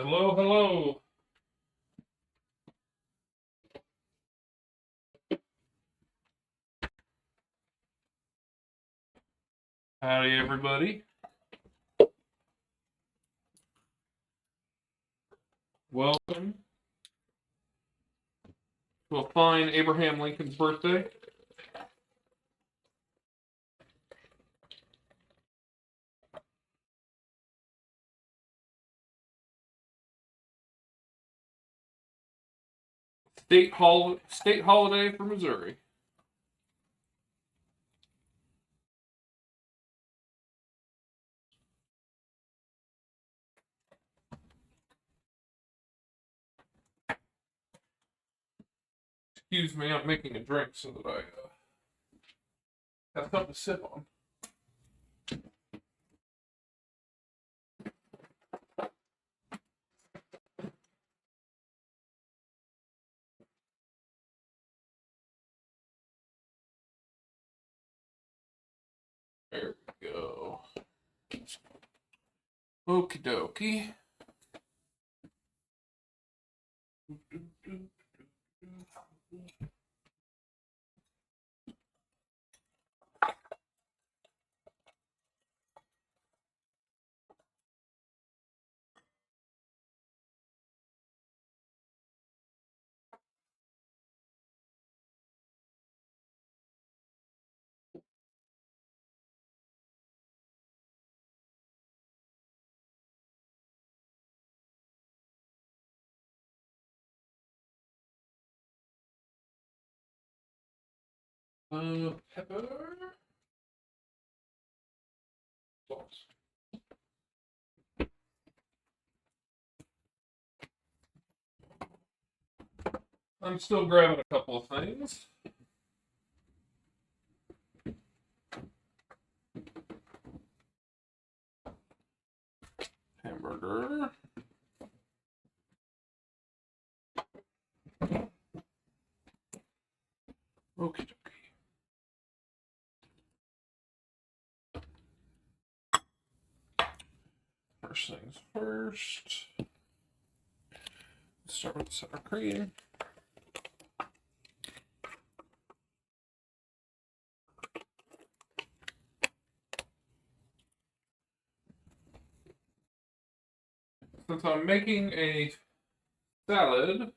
Hello, hello. Howdy, everybody. Welcome to a fine Abraham Lincoln's birthday. State holiday for Missouri. Excuse me, I'm making a drink so that I have something to sip on. There we go. Okie dokie. Pepper. Salt. I'm still grabbing a couple of things. Hamburger. Okie dokie. First things first. Let's start with the sour cream. Since I'm making a salad,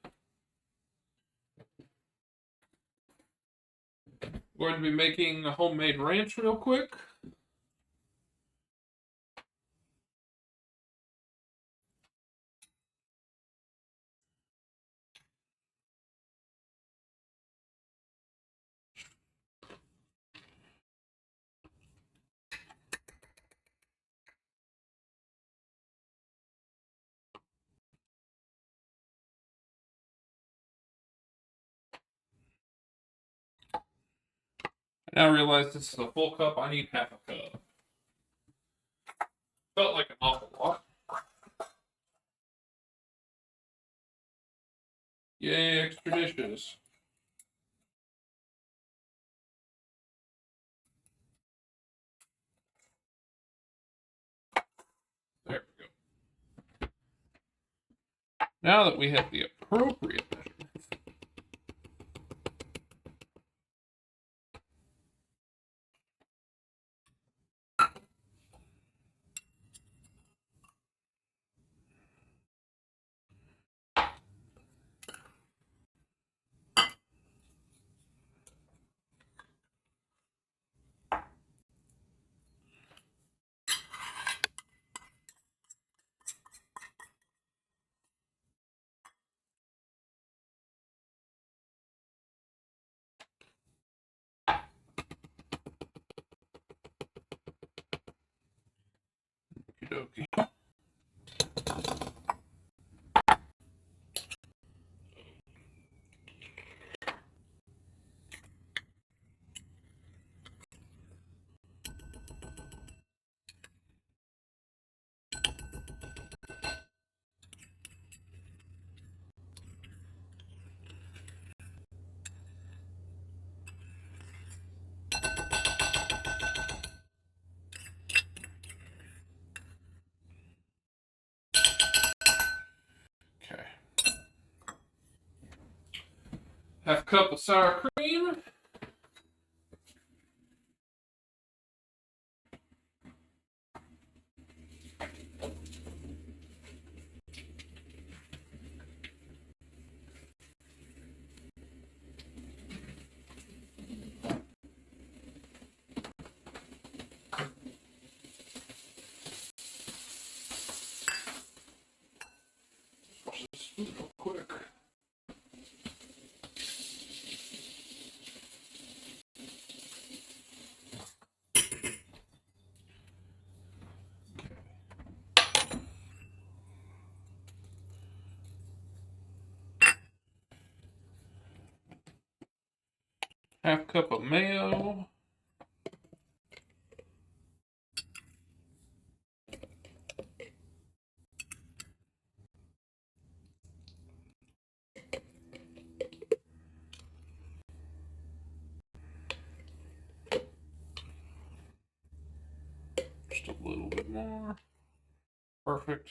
I'm going to be making a homemade ranch real quick. I now realize this is a full cup. I need half a cup. Felt like an awful lot. Yay, extra dishes. There we go. Now that we have the appropriate measurements, okie dokie. Half cup of sour cream. Just real quick. Half cup of mayo. Just a little bit more. Perfect.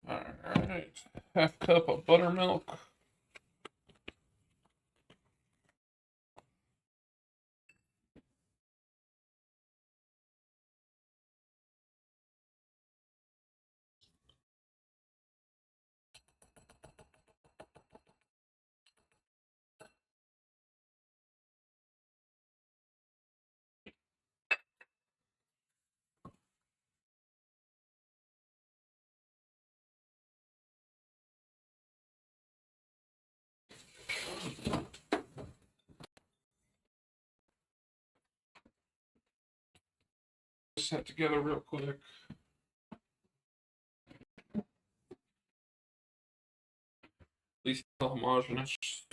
Alright. Half cup of buttermilk. Set together real quick. At least homogeneous.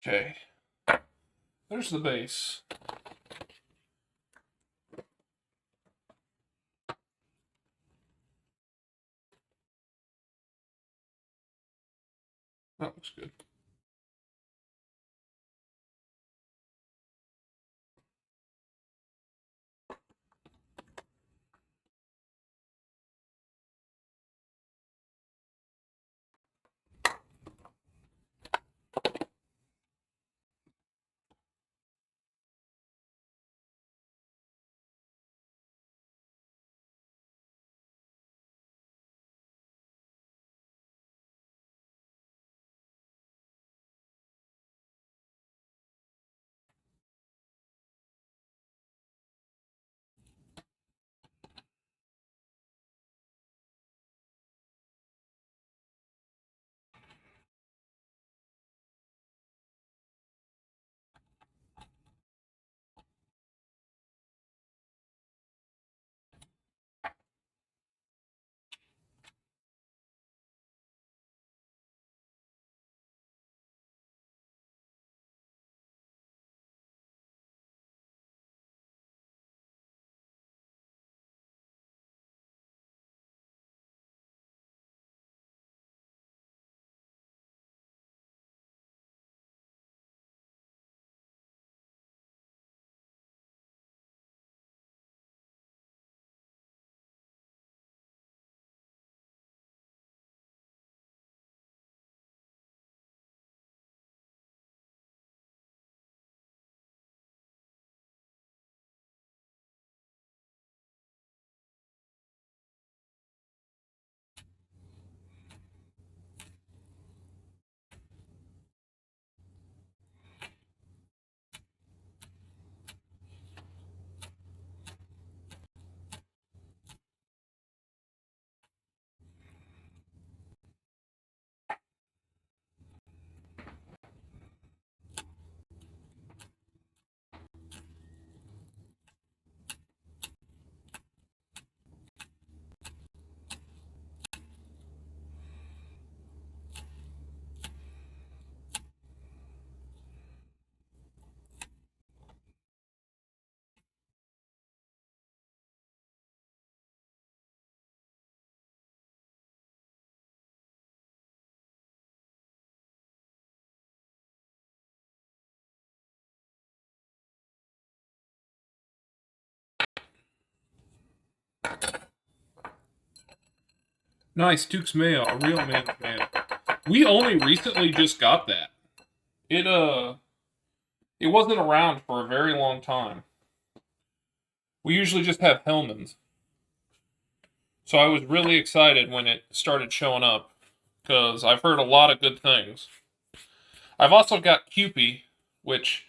Okay. There's the base. That looks good. Nice, Duke's mail, a real man's mail. We only recently just got that. It wasn't around for a very long time. We usually just have Hellman's. So I was really excited when it started showing up, because I've heard a lot of good things. I've also got Cupie, which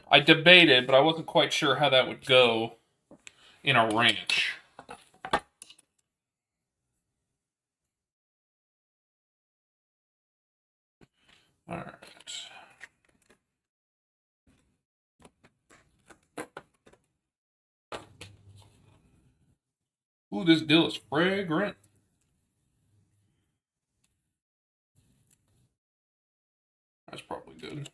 I debated, but I wasn't quite sure how that would go in a ranch. Alright. Ooh, this dill is fragrant. That's probably good.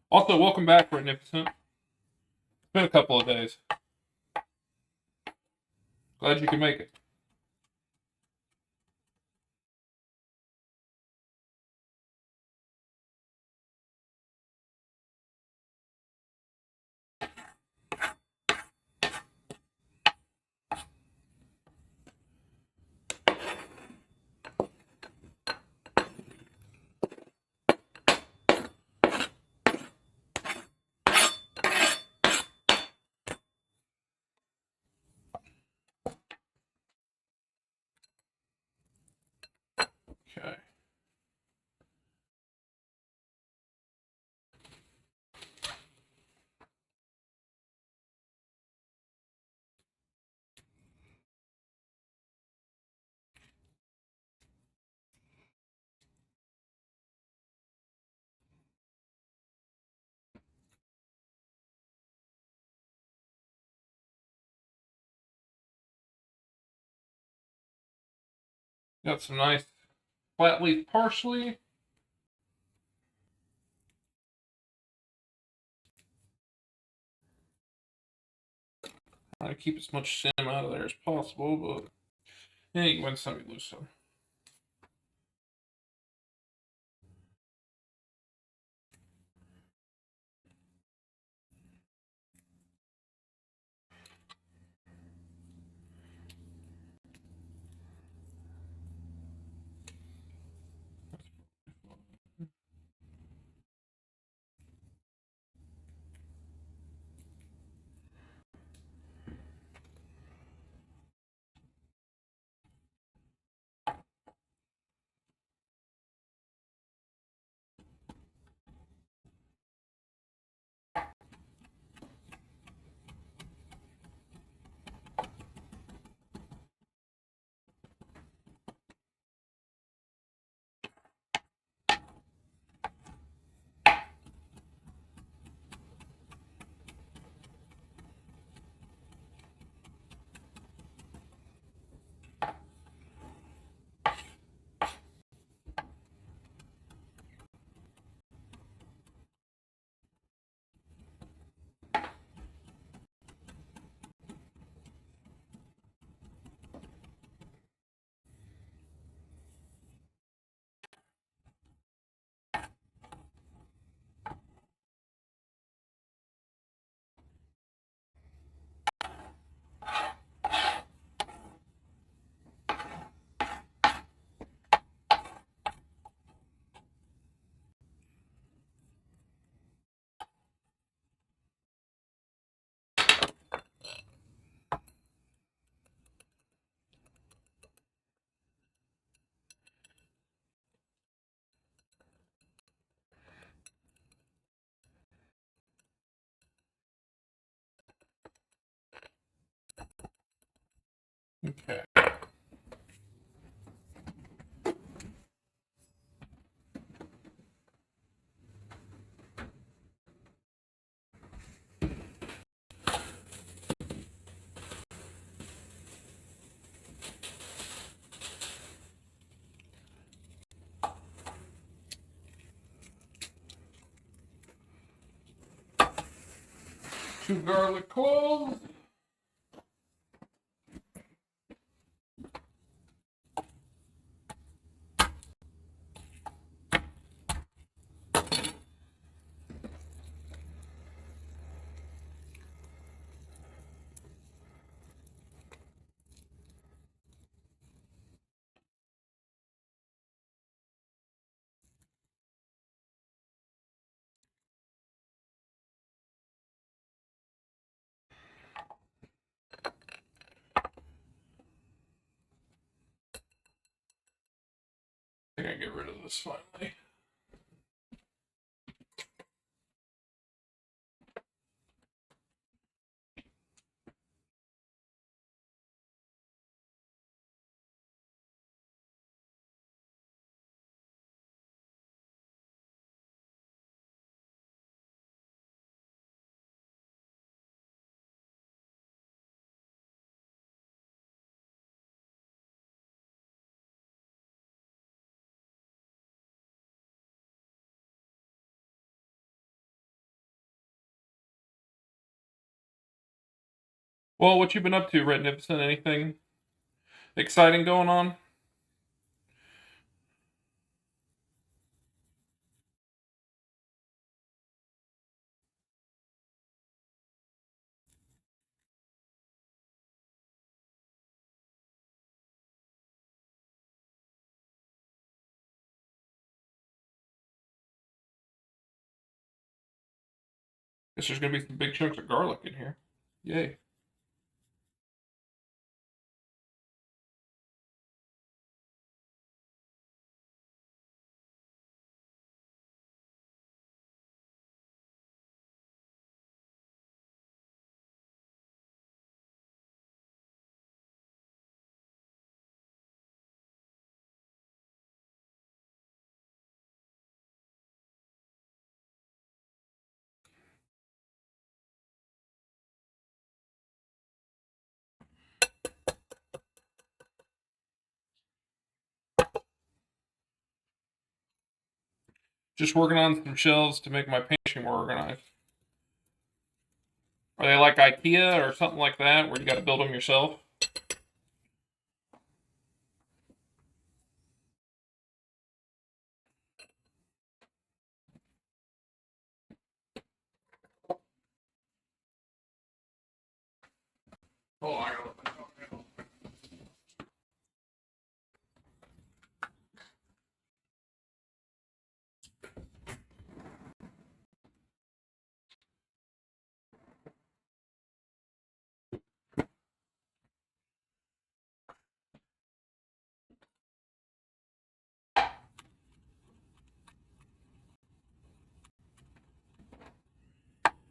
Also, welcome back, Magnificent. It's been a couple of days. Glad you could make it. Okay. Got some nice flat leaf parsley. Trying to keep as much stem out of there as possible, but yeah, you can win some, you lose some. 2 garlic cloves. I think I get rid of this finally. Well, what you been up to, Rednificent? Anything exciting going on? Guess there's gonna be some big chunks of garlic in here. Yay. Just working on some shelves to make my pantry more organized. Are they like IKEA or something like that, where you got to build them yourself? Oh, I got it.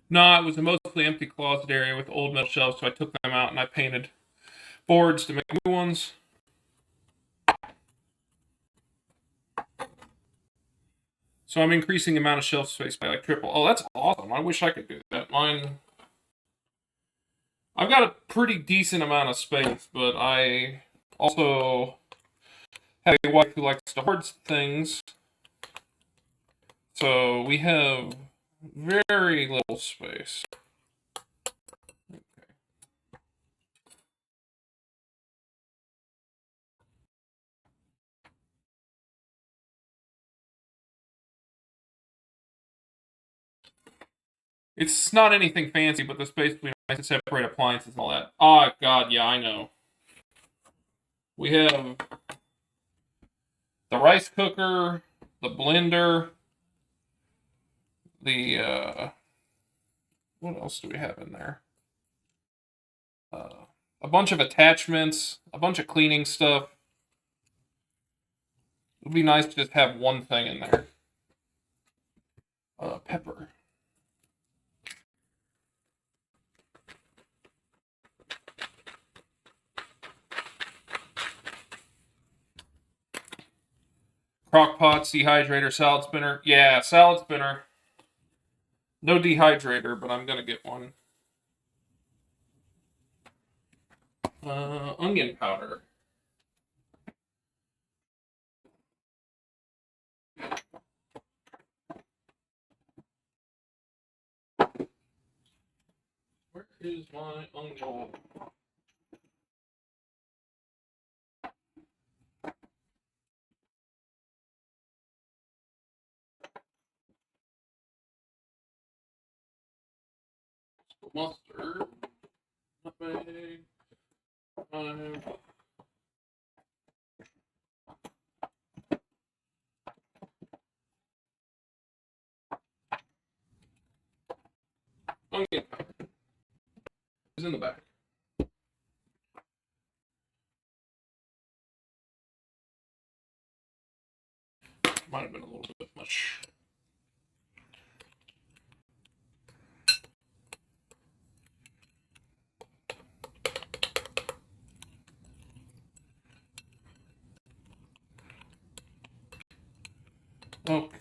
No, it was a mostly empty closet area with old metal shelves, so I took them out and I painted boards to make new ones. So I'm increasing the amount of shelf space by like triple. Oh, that's awesome. I wish I could do that. I've got a pretty decent amount of space, but I also have a wife who likes to hoard things. So we have very little space. It's not anything fancy, but the space between nice to separate appliances and all that. Oh, God, yeah, I know. We have the rice cooker, the blender, the, what else do we have in there? A bunch of attachments, a bunch of cleaning stuff. It would be nice to just have one thing in there. Pepper. Crock pot, dehydrator, salad spinner. Yeah, salad spinner. No dehydrator, but I'm gonna get one. Onion powder. is my uncle? Mustard, nutmeg, onion. Onion powder is in the back. Might have been a little bit much. Okay.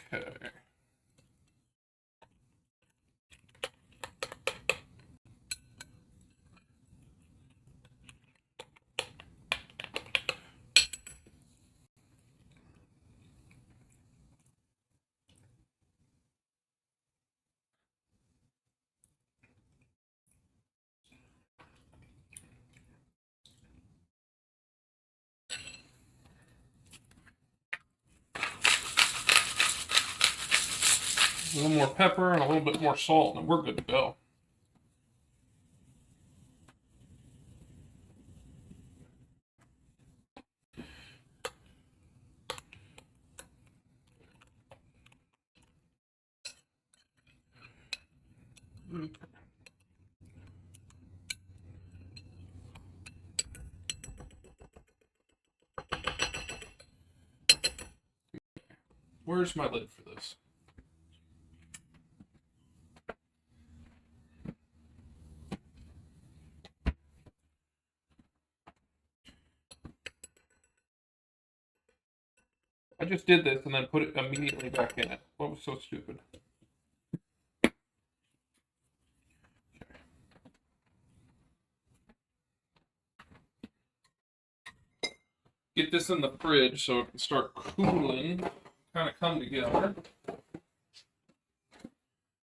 A little more pepper and a little bit more salt, and we're good to go. Where's my lid for this? I just did this and then put it immediately back in it. What was so stupid? Get this in the fridge so it can start cooling, kind of come together.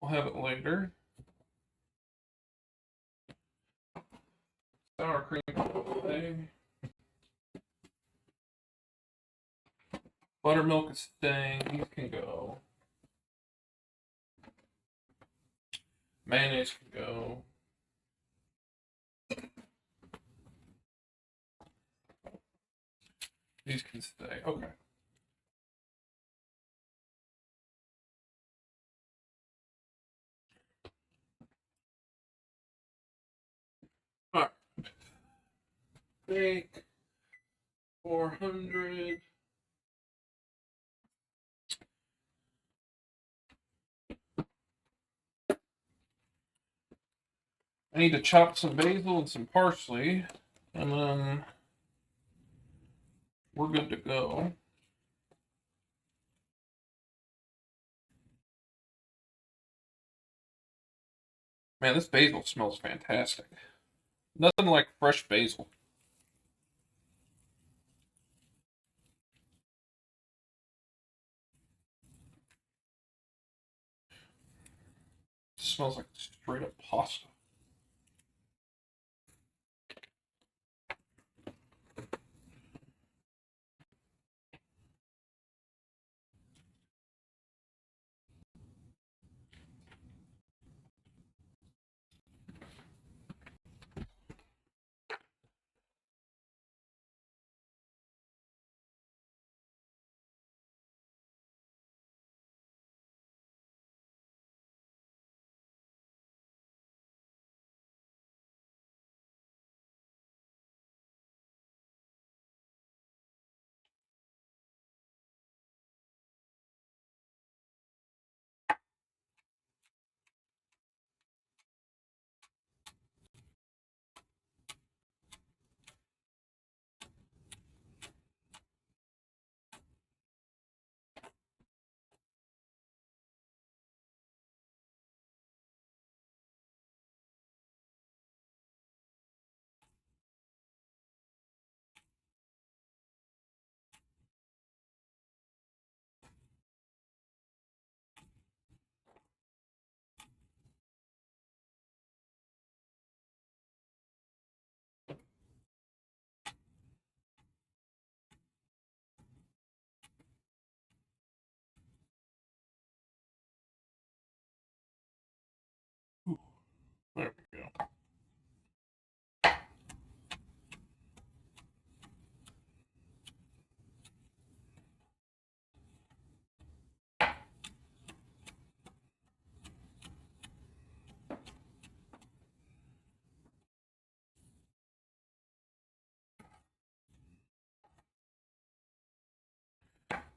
We'll have it later. Sour cream today. Buttermilk is staying. These can go. Mayonnaise can go. These can stay. Okay. All right. Bake 400. I need to chop some basil and some parsley, and then we're good to go. Man, this basil smells fantastic. Nothing like fresh basil. It smells like straight up pasta.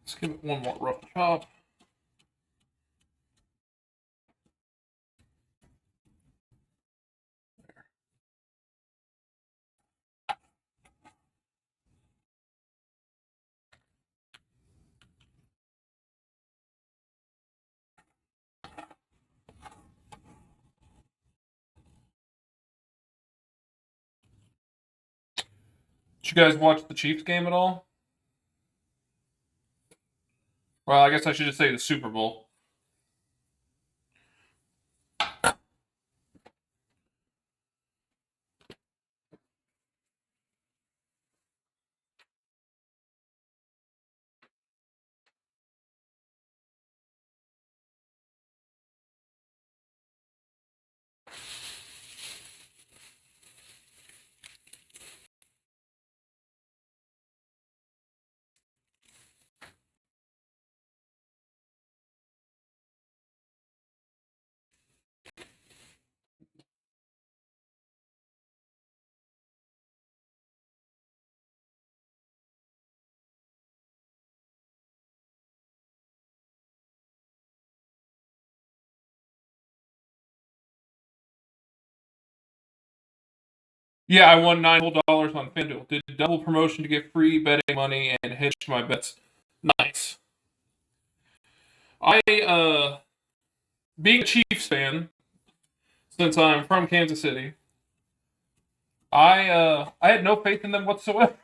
Let's give it one more rough chop. Did you guys watch the Chiefs game at all? Well, I guess I should just say the Super Bowl. Yeah, I won $9 on FanDuel. Did double promotion to get free betting money and hedged my bets. Nice. Being a Chiefs fan, since I'm from Kansas City, I had no faith in them whatsoever.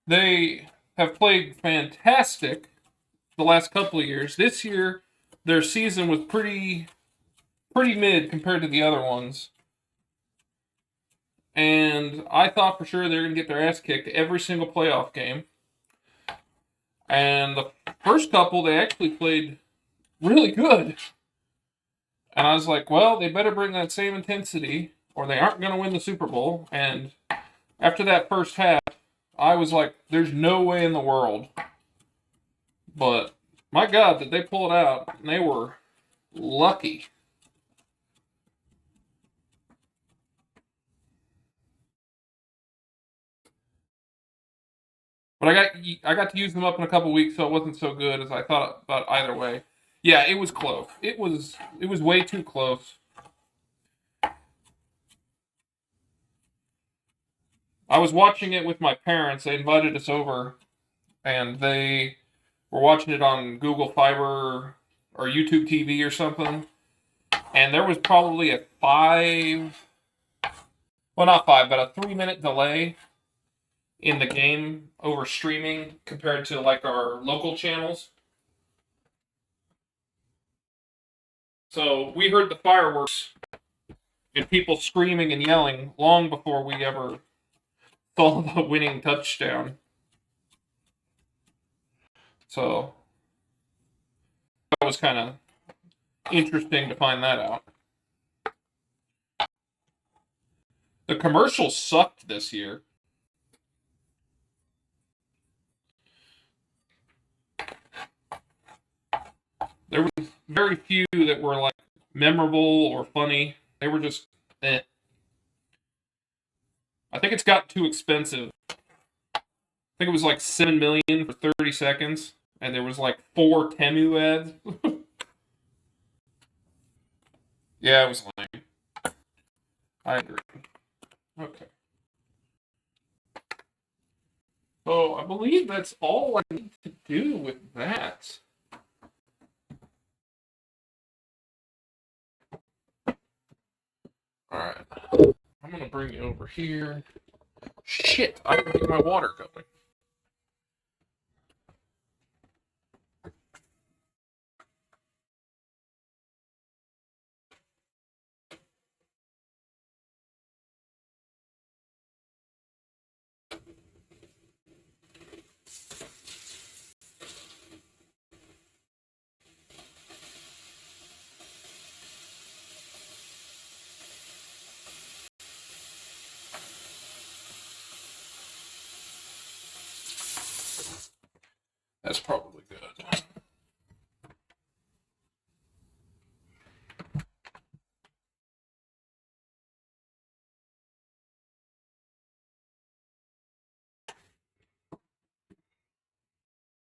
They have played fantastic the last couple of years. This year, their season was pretty mid compared to the other ones. And I thought for sure they were going to get their ass kicked every single playoff game. And the first couple, they actually played really good. And I was like, well, they better bring that same intensity or they aren't going to win the Super Bowl. And after that first half, I was like, there's no way in the world. But my God, did they pull it out? And they were lucky. But I got to use them up in a couple weeks, so it wasn't so good as I thought about either way. Yeah, it was close. It was way too close. I was watching it with my parents. They invited us over, and they were watching it on Google Fiber or YouTube TV or something. And there was probably a not 5, but a 3-minute delay in the game over streaming compared to like our local channels. So we heard the fireworks and people screaming and yelling long before we ever saw the winning touchdown. So that was kind of interesting to find that out. The commercials sucked this year. There was very few that were like memorable or funny. They were just eh. I think it's got too expensive. I think it was like $7 million for 30 seconds, and there was like 4 Temu ads. Yeah, it was lame. I agree. Okay. So I believe that's all I need to do with that. Alright. I'm gonna bring you over here. Shit, I didn't get my water going. That's probably good.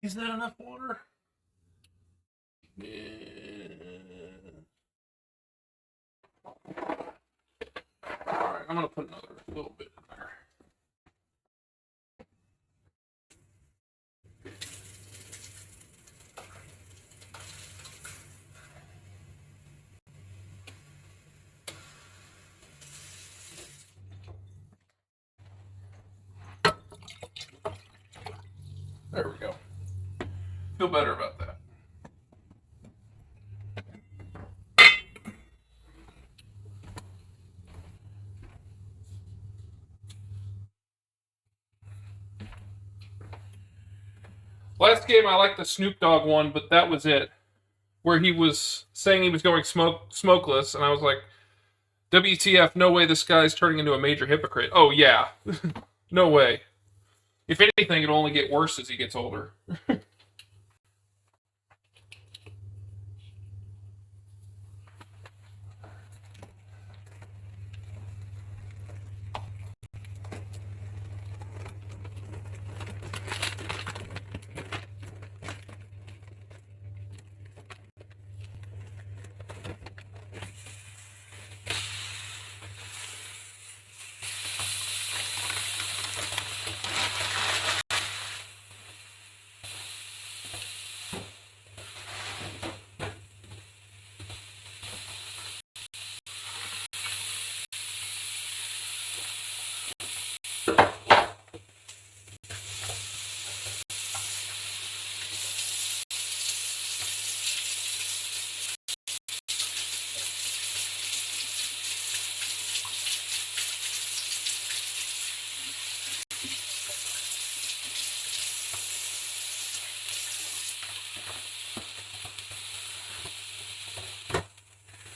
Is that enough water? Yeah. Alright, I'm going to put another little bit in there. There we go. Feel better about that. Last game, I liked the Snoop Dogg one, but that was it. Where he was saying he was going smokeless, and I was like, WTF, no way this guy's turning into a major hypocrite. Oh, yeah. No way. If anything, it'll only get worse as he gets older.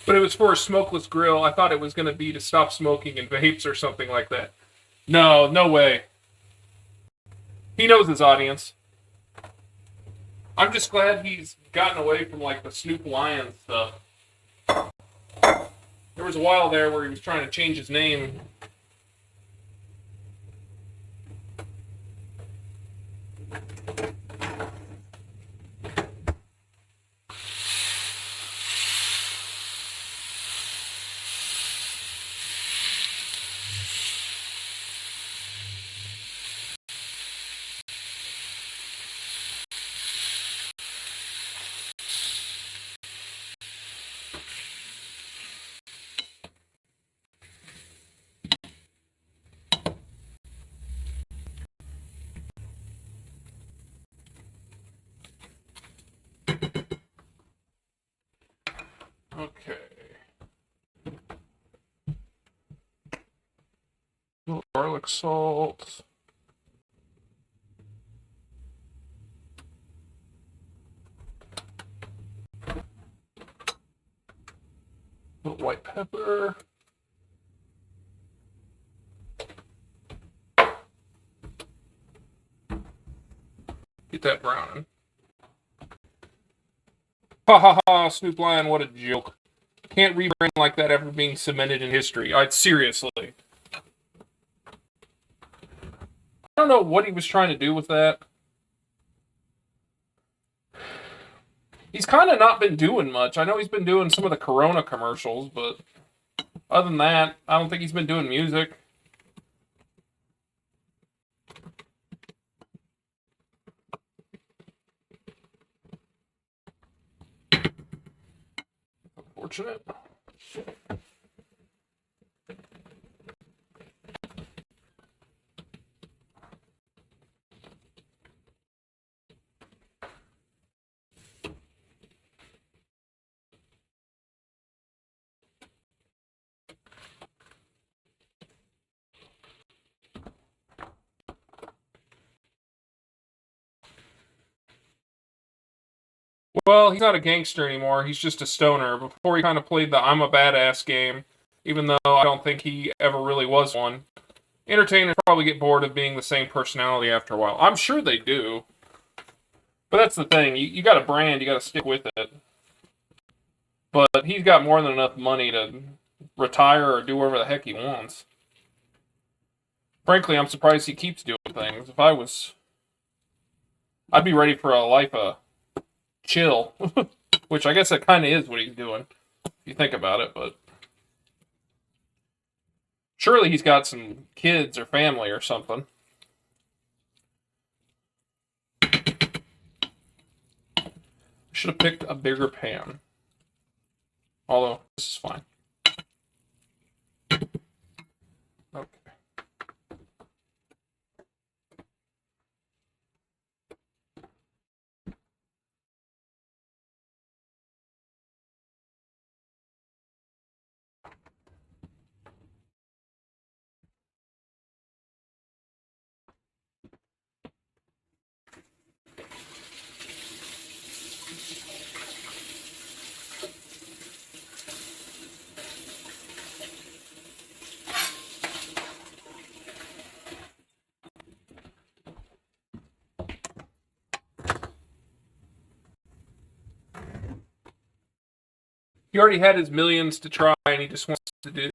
But it was for a smokeless grill. I thought it was going to be to stop smoking and vapes or something like that. No, no way. He knows his audience. I'm just glad he's gotten away from, like, the Snoop Lion stuff. There was a while there where he was trying to change his name. Okay. A little garlic salt. A little white pepper. Get that browning. Ha ha ha, Snoop Lion, what a joke. Can't rebrand like that ever being cemented in history. Seriously. I don't know what he was trying to do with that. He's kind of not been doing much. I know he's been doing some of the Corona commercials, but other than that, I don't think he's been doing music. Unfortunate. Well, he's not a gangster anymore. He's just a stoner. Before he kind of played the I'm a badass game, even though I don't think he ever really was one. Entertainers probably get bored of being the same personality after a while. I'm sure they do. But that's the thing. You got a brand, you got to stick with it. But he's got more than enough money to retire or do whatever the heck he wants. Frankly, I'm surprised he keeps doing things. If I was I'd be ready for a life of chill, which I guess that kind of is what he's doing, if you think about it, but surely he's got some kids or family or something. Should have picked a bigger pan. Although, this is fine. Okay. He already had his millions to try, and he just wants to do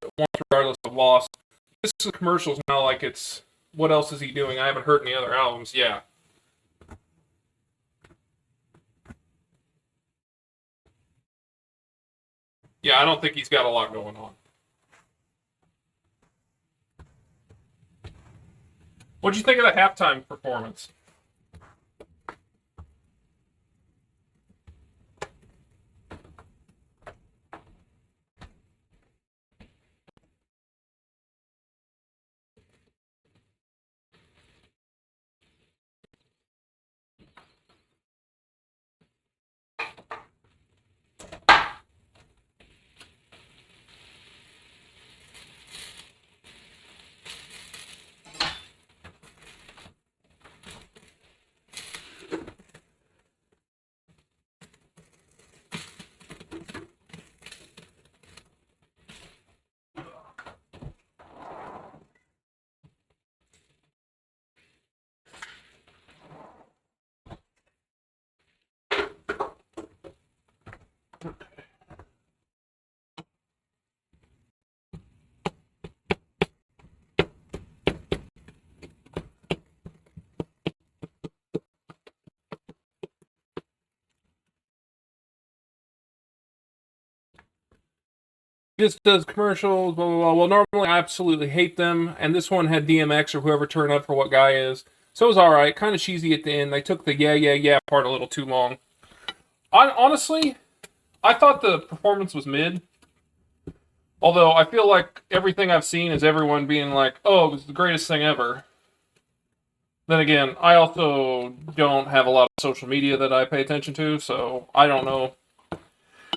regardless of loss. This is commercials now, like it's what else is he doing? I haven't heard any other albums. Yeah. Yeah, I don't think he's got a lot going on. What'd you think of the halftime performance? Just does commercials, blah, blah, blah. Well, normally I absolutely hate them, and this one had DMX or whoever turned up for What Guy Is. So it was alright, kind of cheesy at the end. They took the yeah, yeah, yeah part a little too long. Honestly, I thought the performance was mid. Although I feel like everything I've seen is everyone being like, oh, it was the greatest thing ever. Then again, I also don't have a lot of social media that I pay attention to, so I don't know.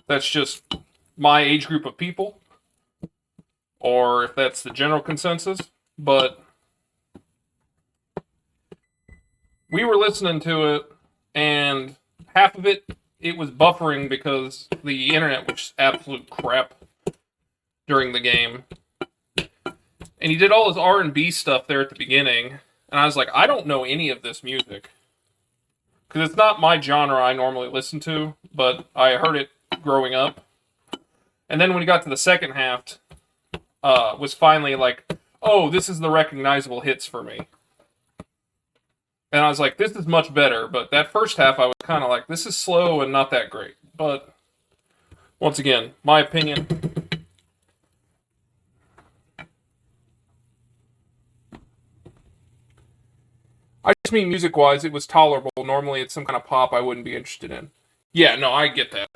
That's just my age group of people, or if that's the general consensus. But we were listening to it, and half of it was buffering because the internet was absolute crap during the game. And he did all his R&B stuff there at the beginning, and I was like, I don't know any of this music. Because it's not my genre I normally listen to, but I heard it growing up. And then when he got to the second half, was finally like, oh, this is the recognizable hits for me. And I was like, this is much better. But that first half, I was kind of like, this is slow and not that great. But once again, my opinion. I just mean music-wise, it was tolerable. Normally, it's some kind of pop I wouldn't be interested in. Yeah, no, I get that.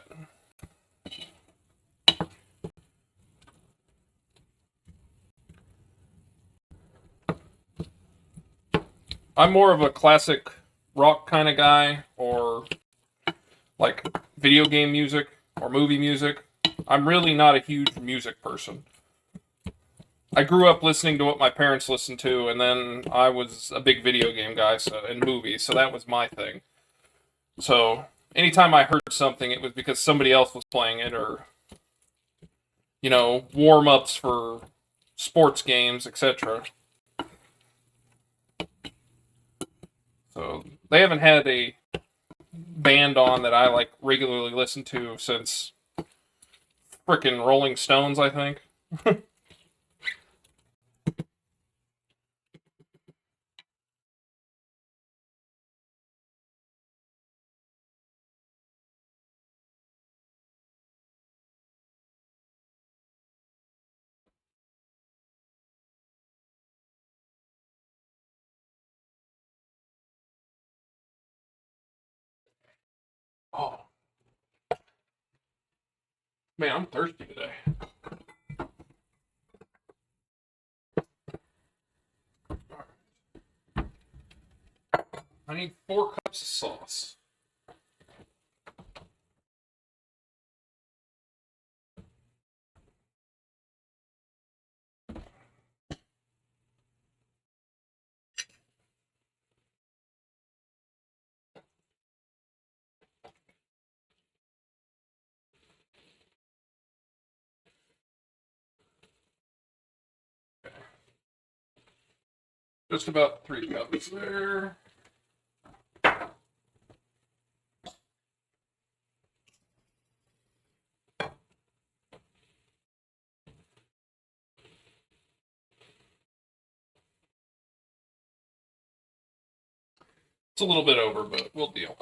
I'm more of a classic rock kind of guy, or like video game music or movie music. I'm really not a huge music person. I grew up listening to what my parents listened to, and then I was a big video game guy and movies, so that was my thing. So anytime I heard something, it was because somebody else was playing it, or warm-ups for sports games, etc. So they haven't had a band on that I like regularly listen to since frickin' Rolling Stones, I think. Oh. Man, I'm thirsty today. I need 4 cups of sauce. Just about 3 cups there. It's a little bit over, but we'll deal.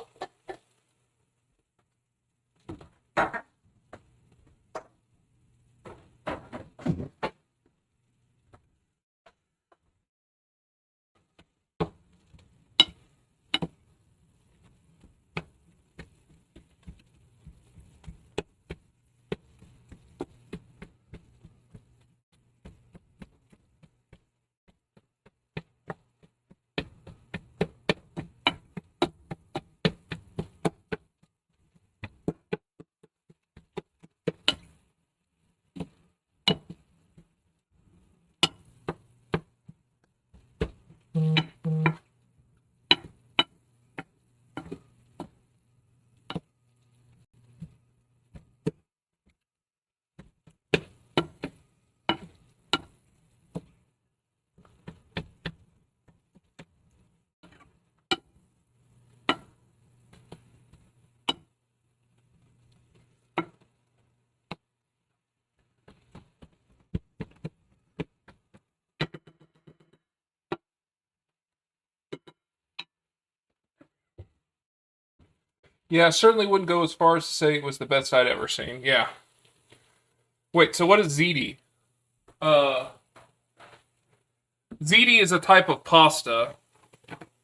Yeah, I certainly wouldn't go as far as to say it was the best I'd ever seen. Yeah. Wait, so what is ziti? Uh, Ziti is a type of pasta.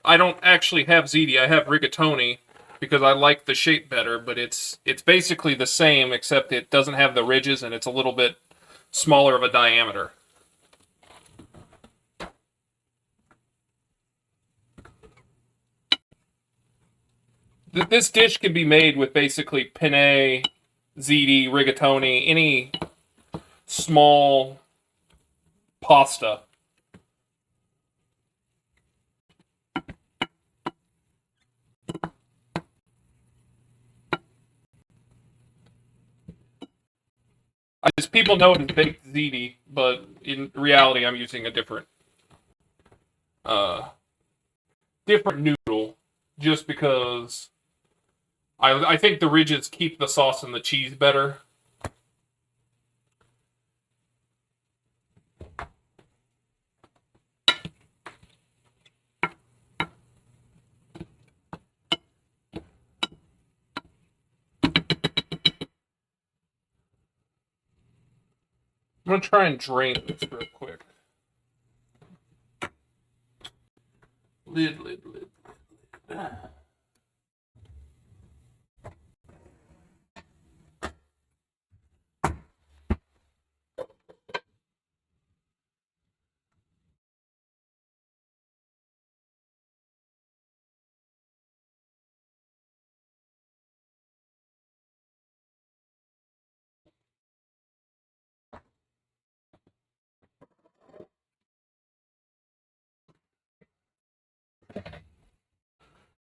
I don't actually have ziti. I have rigatoni because I like the shape better, but it's basically the same except it doesn't have the ridges and it's a little bit smaller of a diameter. This dish can be made with basically penne, ziti, rigatoni, any small pasta. People know it as baked ziti, but in reality, I'm using a uh, different noodle, just because I think the ridges keep the sauce and the cheese better. I'm gonna try and drain this real quick. Lid.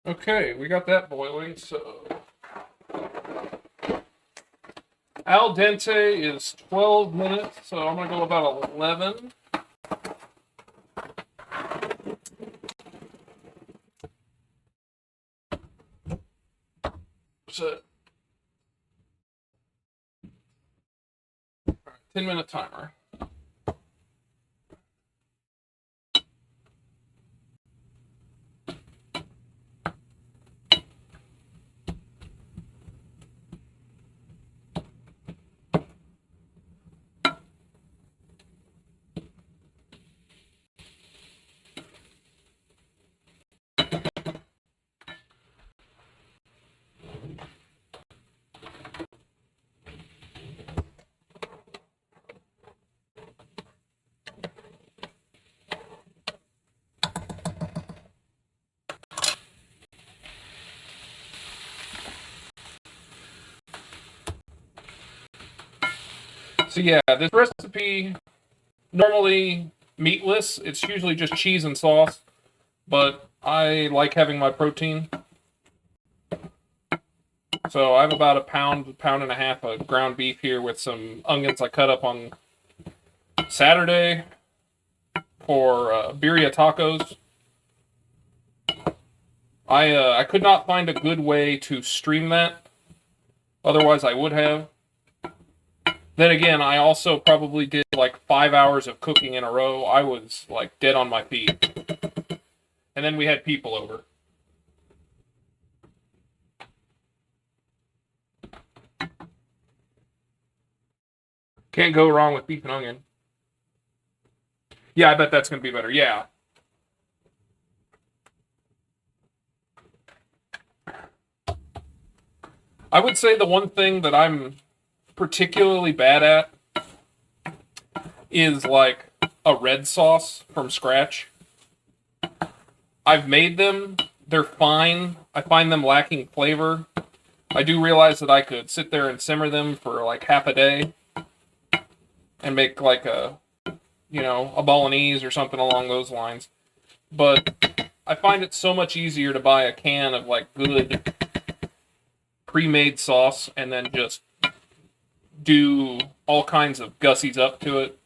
Okay, we got that boiling, so al dente is 12 minutes, so I'm gonna go about 11. So, 10-minute timer. So yeah, this recipe, normally meatless, it's usually just cheese and sauce, but I like having my protein. So I have about a pound and a half of ground beef here with some onions I cut up on Saturday for birria tacos. I could not find a good way to stream that. Otherwise, I would have. Then again, I also probably did like 5 hours of cooking in a row. I was like dead on my feet. And then we had people over. Can't go wrong with beef and onion. Yeah, I bet that's going to be better. Yeah. I would say the one thing that I'm particularly bad at is like a red sauce from scratch. I've made them. They're fine. I find them lacking flavor. I do realize that I could sit there and simmer them for like half a day and make like a bolognese or something along those lines. But I find it so much easier to buy a can of like good pre-made sauce and then just do all kinds of gussies up to it,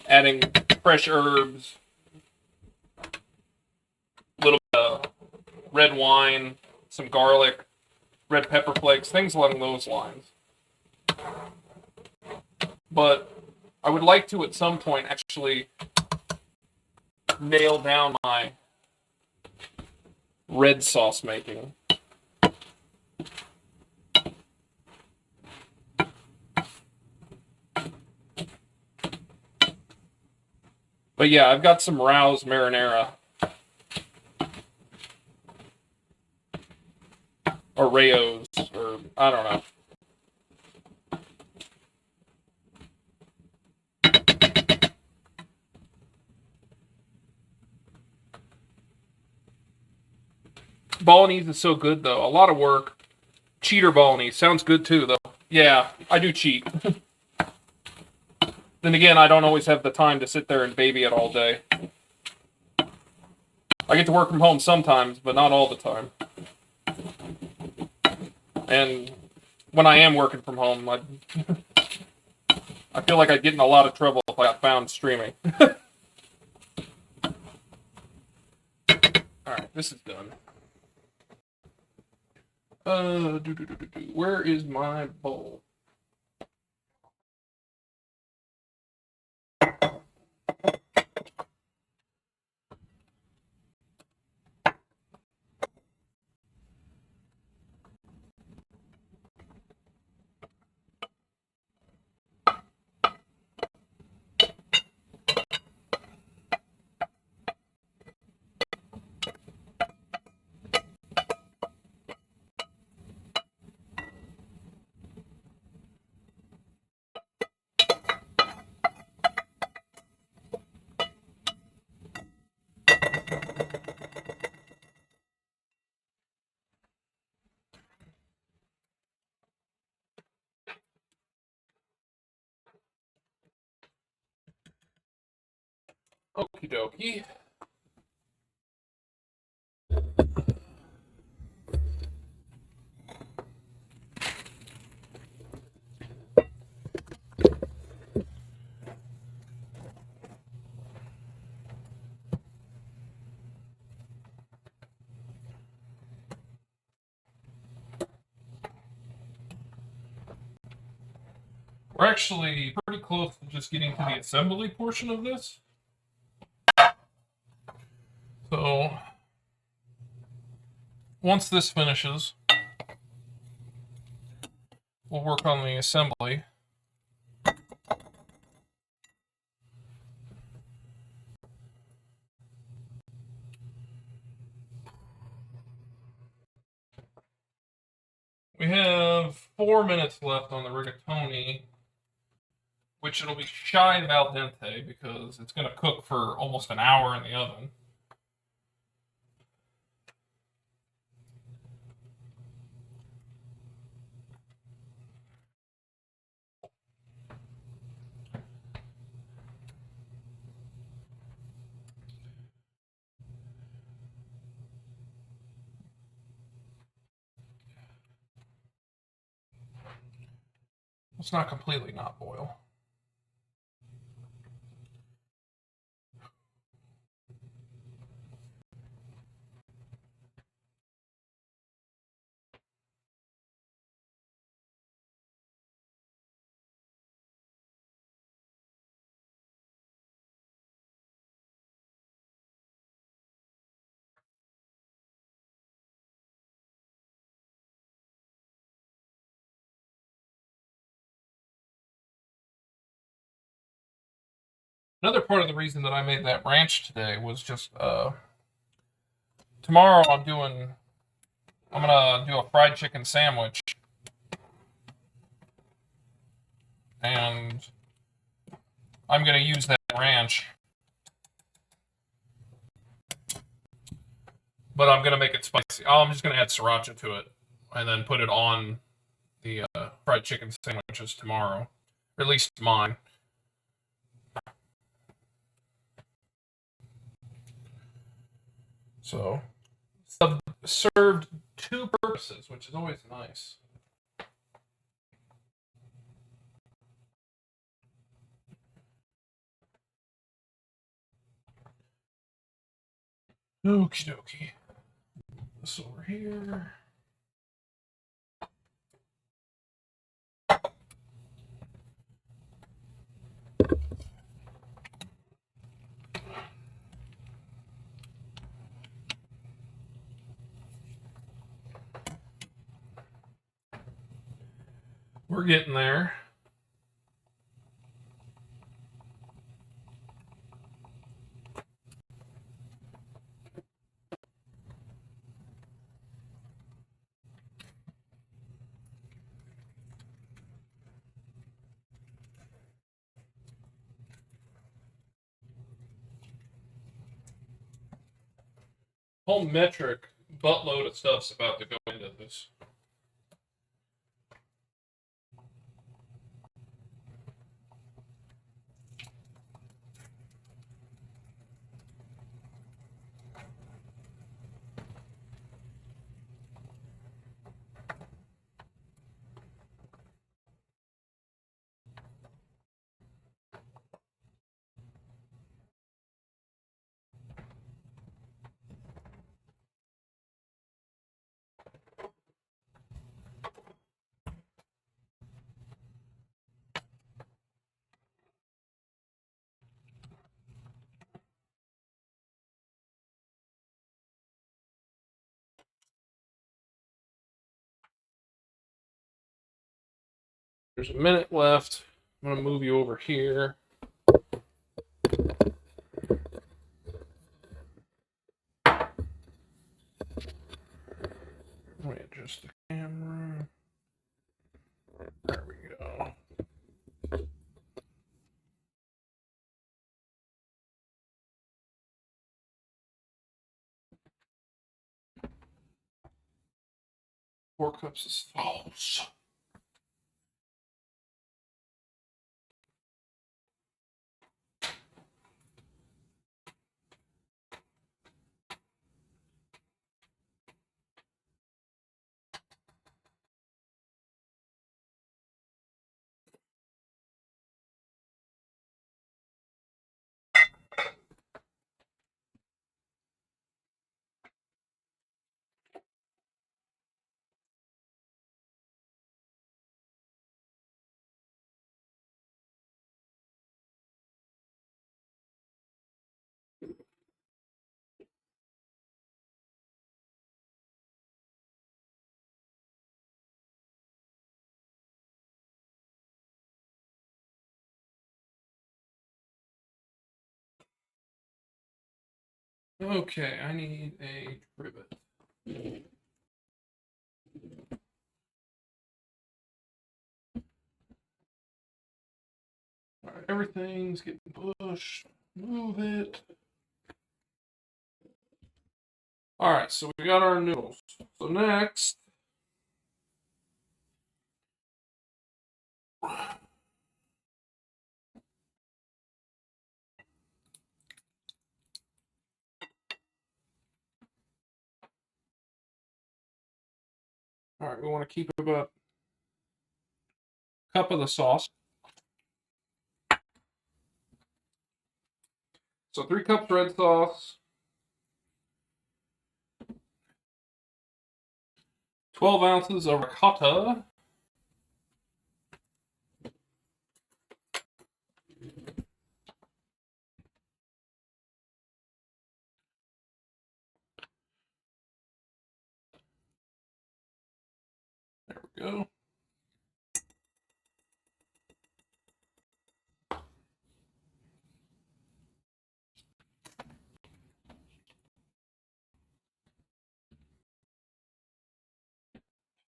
adding fresh herbs, a little bit of red wine, some garlic, red pepper flakes, things along those lines. But I would like to at some point actually nail down my red sauce making. But yeah, I've got some Rouse marinara. Or Rayo's, or I don't know. Bolognese is so good, though. A lot of work. Cheater bolognese. Sounds good, too, though. Yeah, I do cheat. Then again, I don't always have the time to sit there and baby it all day. I get to work from home sometimes, but not all the time. And when I am working from home, I feel like I'd get in a lot of trouble if I got found streaming. Alright, this is done. Where is my bowl? Okie dokie. We're actually pretty close to just getting to the assembly portion of this. So, once this finishes, we'll work on the assembly. We have 4 minutes left on the rigatoni, which it'll be shy of al dente because it's going to cook for almost an hour in the oven. Let's not completely not boil. Another part of the reason that I made that ranch today was just tomorrow I'm gonna do a fried chicken sandwich, and I'm gonna use that ranch, but I'm gonna make it spicy. Oh, I'm just gonna add sriracha to it and then put it on the fried chicken sandwiches tomorrow, or at least mine. So, served two purposes, which is always nice. Okie dokie. This over here. We're getting there. Whole metric buttload of stuff's about to go into this. There's a minute left. I'm going to move you over here. Let me adjust the camera. There we go. Four cups of sauce. Okay, I need a trivet. All right, everything's getting pushed. Move it. All right, so we got our noodles. So next, all right, we want to keep about cup of the sauce. So 3 cups red sauce, 12 ounces of ricotta, there we go.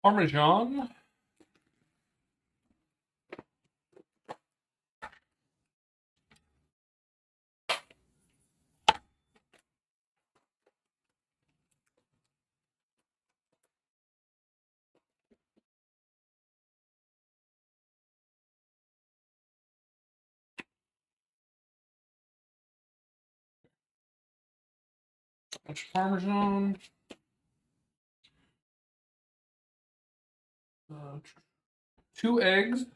Parmesan. Bunch of Parmesan. 2 eggs.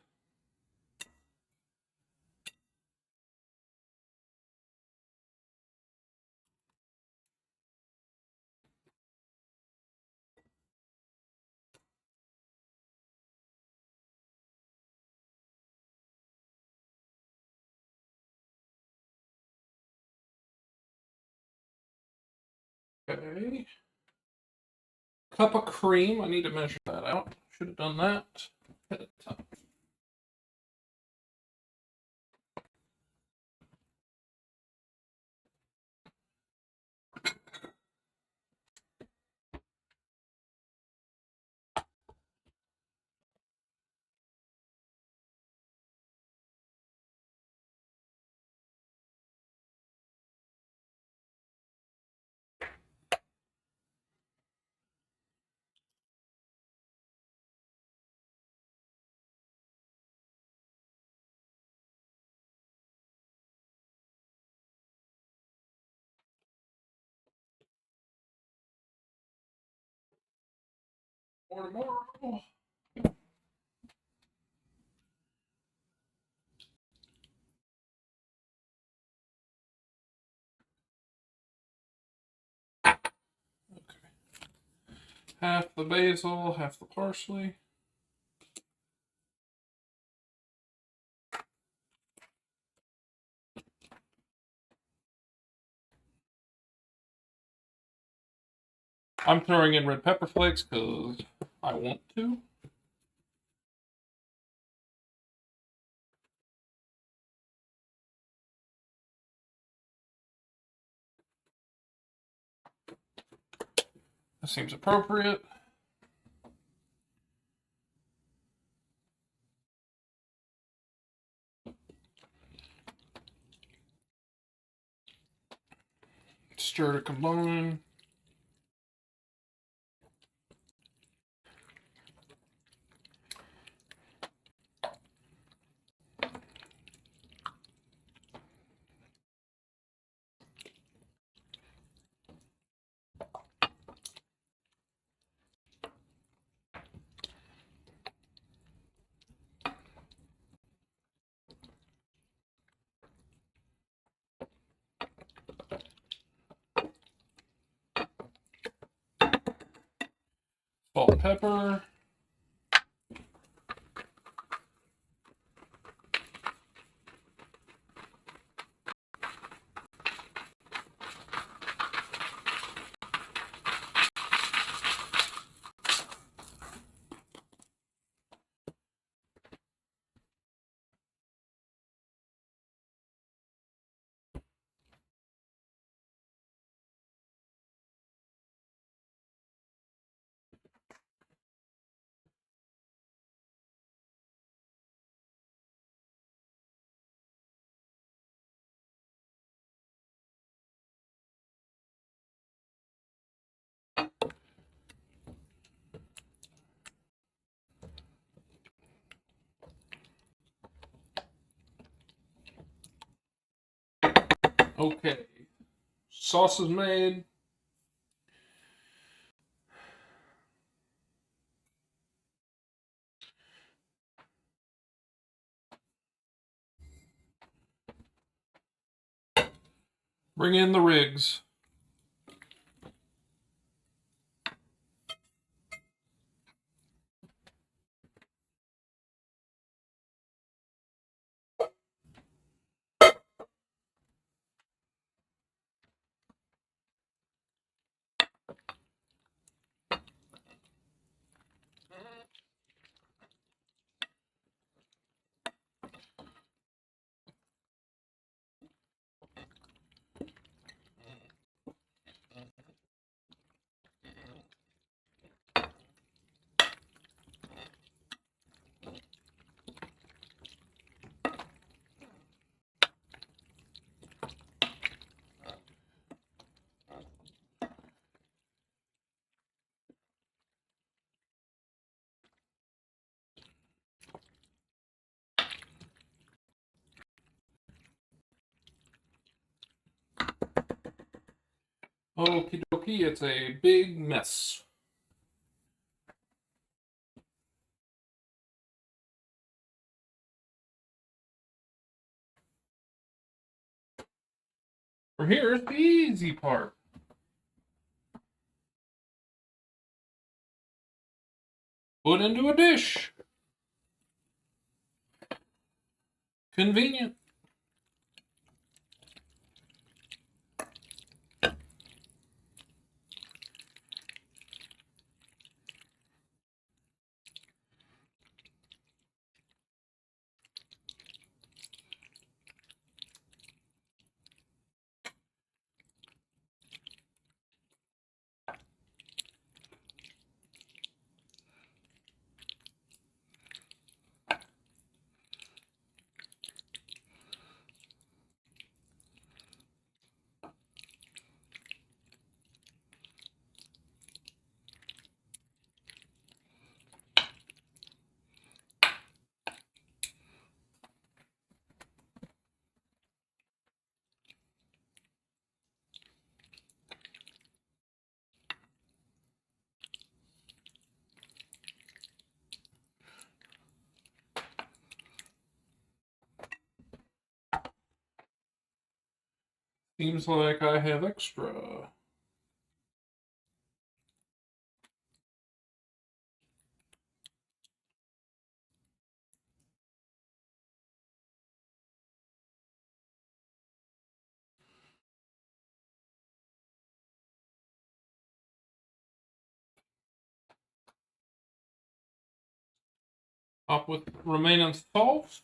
Okay. Cup of cream. I need to measure that out. Should have done that ahead of time. More. Half the basil, half the parsley. I'm throwing in red pepper flakes because I want to. That seems appropriate. Stir to combine. Salt and pepper. Okay. Sauce is made. Bring in the rigs. Okie dokie, it's a big mess. For here's the easy part. Put into a dish. Convenient. Seems like I have extra. Up with remaining sauce.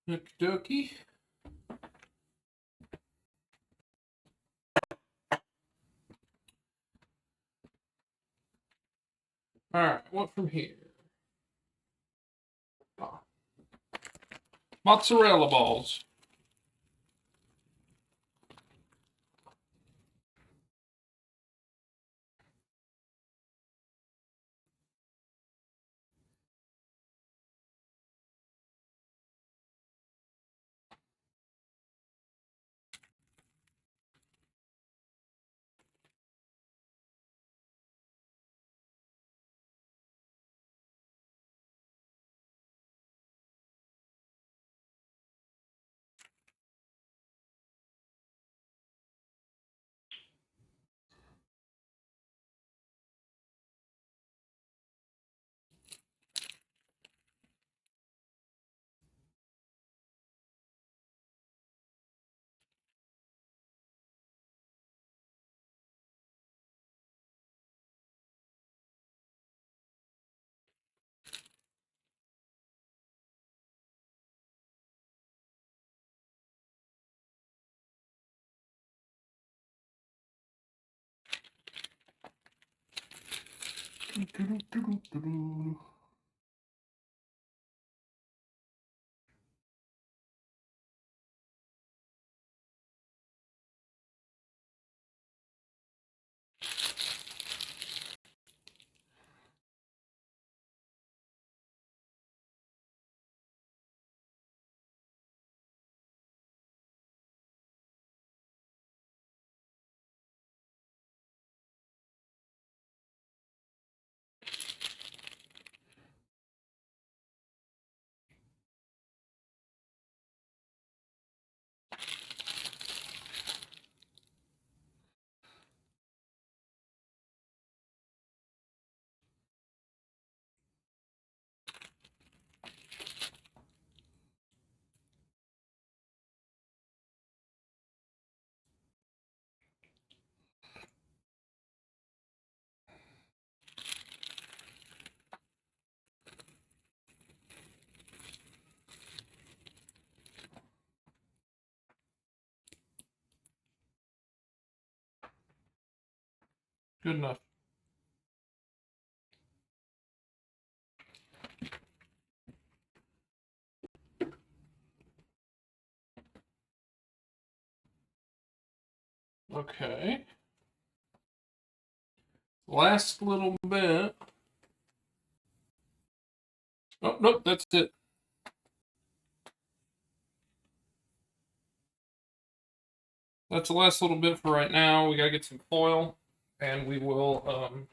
Okie dokie. Alright, what from here? Ah. Mozzarella balls. Good enough. Okay. Last little bit. Oh, nope, that's it. That's the last little bit for right now. We gotta get some foil, and we will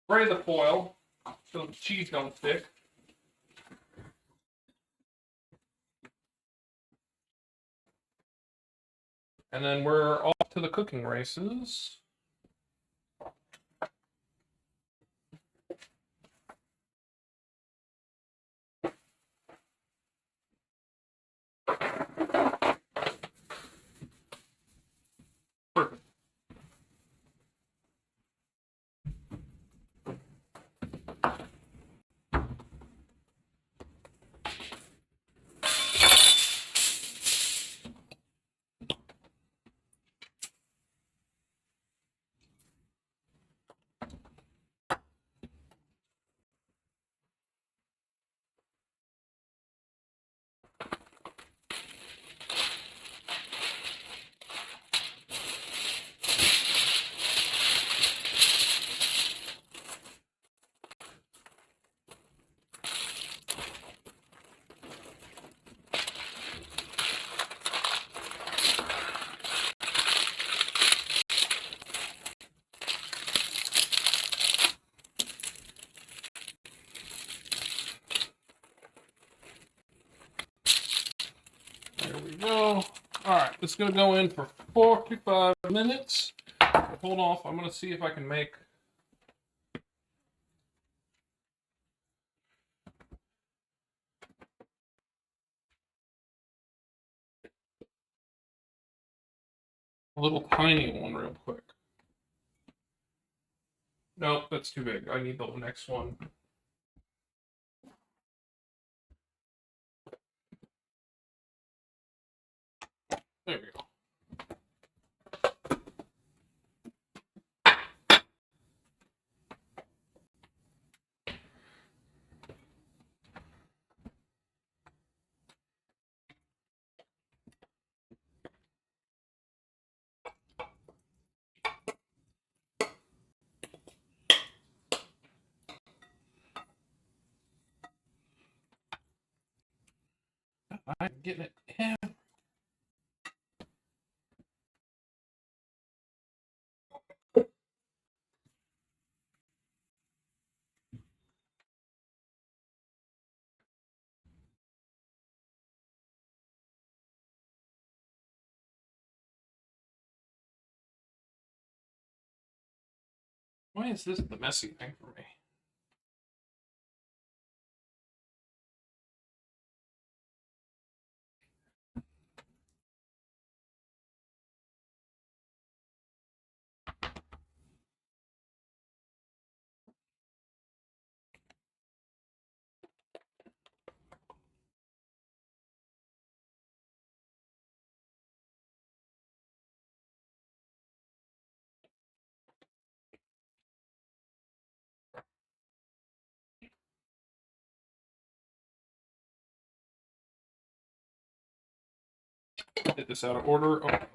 spray the foil so the cheese don't stick. And then we're off to the cooking races. Perfect. There we go. Alright, it's going to go in for 45 minutes. Hold off. I'm going to see if I can make a little tiny one real quick. Nope, that's too big. I need the next one. There we go. I'm getting it in. Why is this the messy thing for me? Did this out of order. Okay.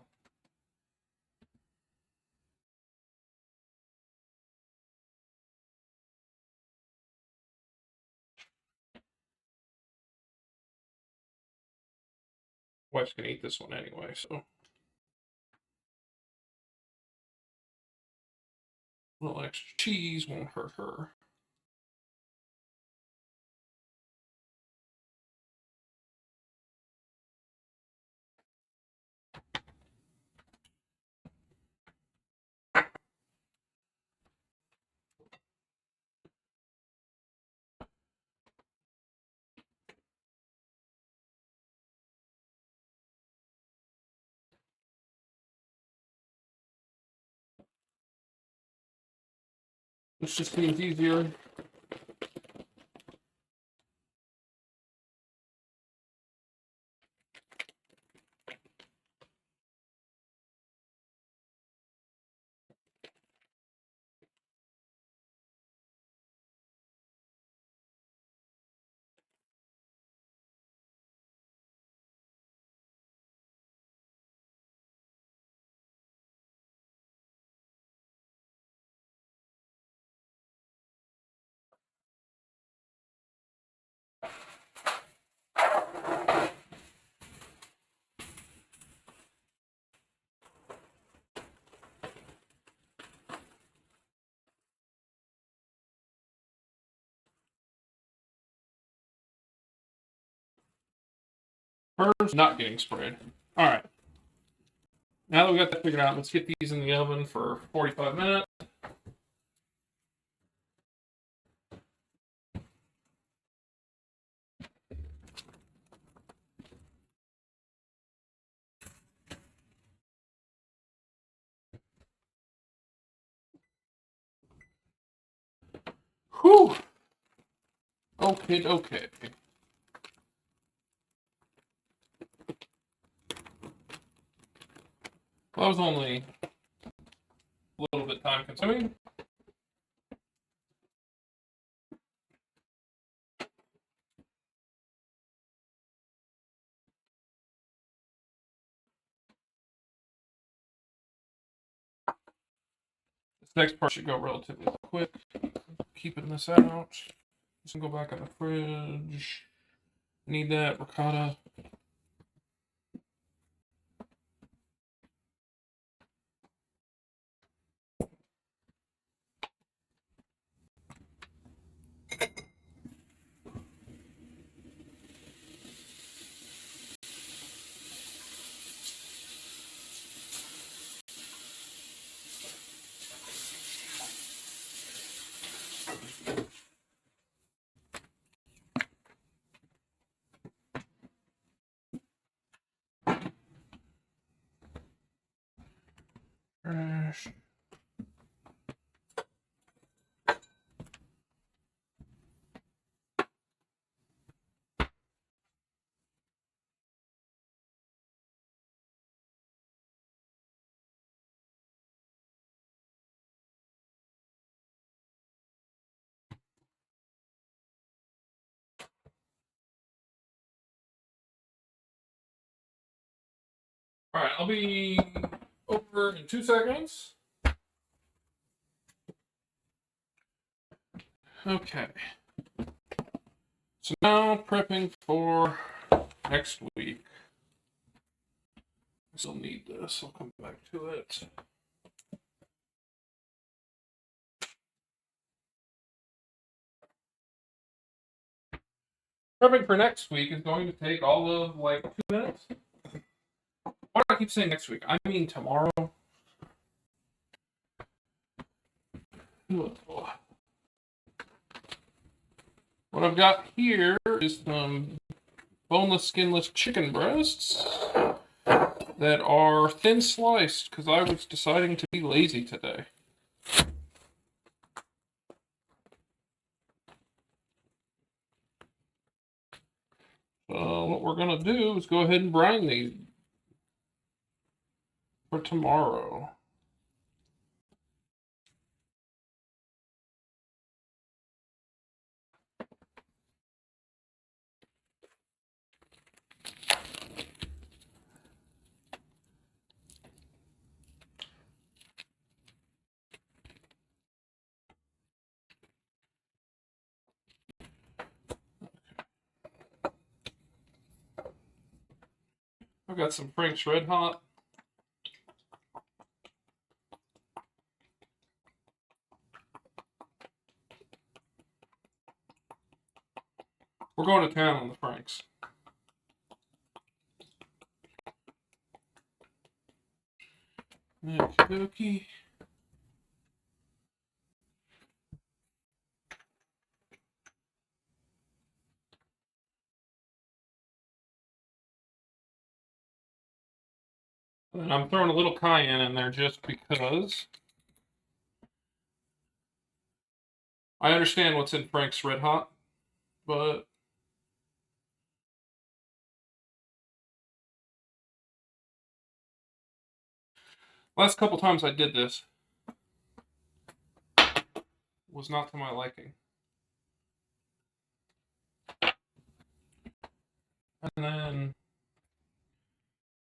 Wife's gonna eat this one anyway, so. A little extra cheese won't hurt her. This just seems easier. Hers not getting sprayed. All right. Now that we got that figured out, let's get these in the oven for 45 minutes. Whew. Okay, okay. Well, that was only a little bit time consuming. This next part should go relatively quick. Keeping this out. Just gonna go back in the fridge. Need that ricotta. Trash. All right, I'll be over in 2 seconds. Okay. So now prepping for next week. I still need this. I'll come back to it. Prepping for next week is going to take all of like 2 minutes. Why do I keep saying next week? I mean tomorrow. What I've got here is some boneless, skinless chicken breasts that are thin sliced because I was deciding to be lazy today. So what we're gonna do is go ahead and brine these for tomorrow. I've got some Frank's Red Hot. We're going to town on the Franks. Okie dokie. And I'm throwing a little cayenne in there just because I understand what's in Frank's Red Hot, but last couple times I did this was not to my liking. And then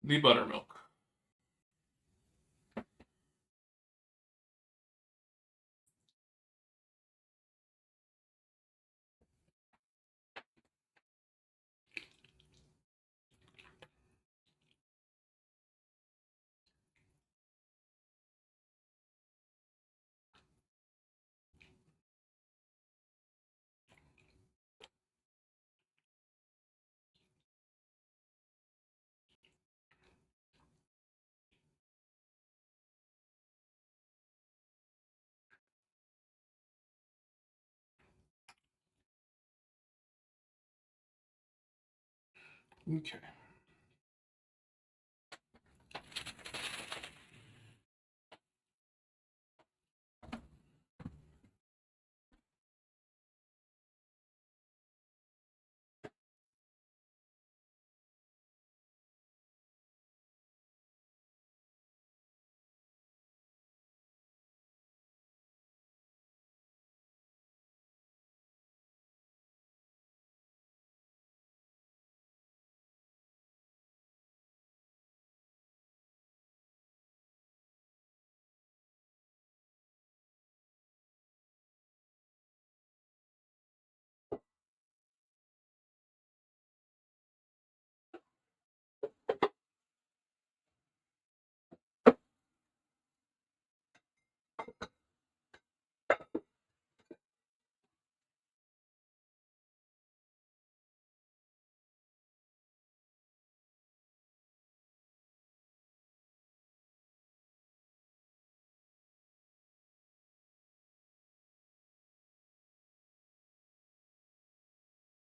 the buttermilk. Okay.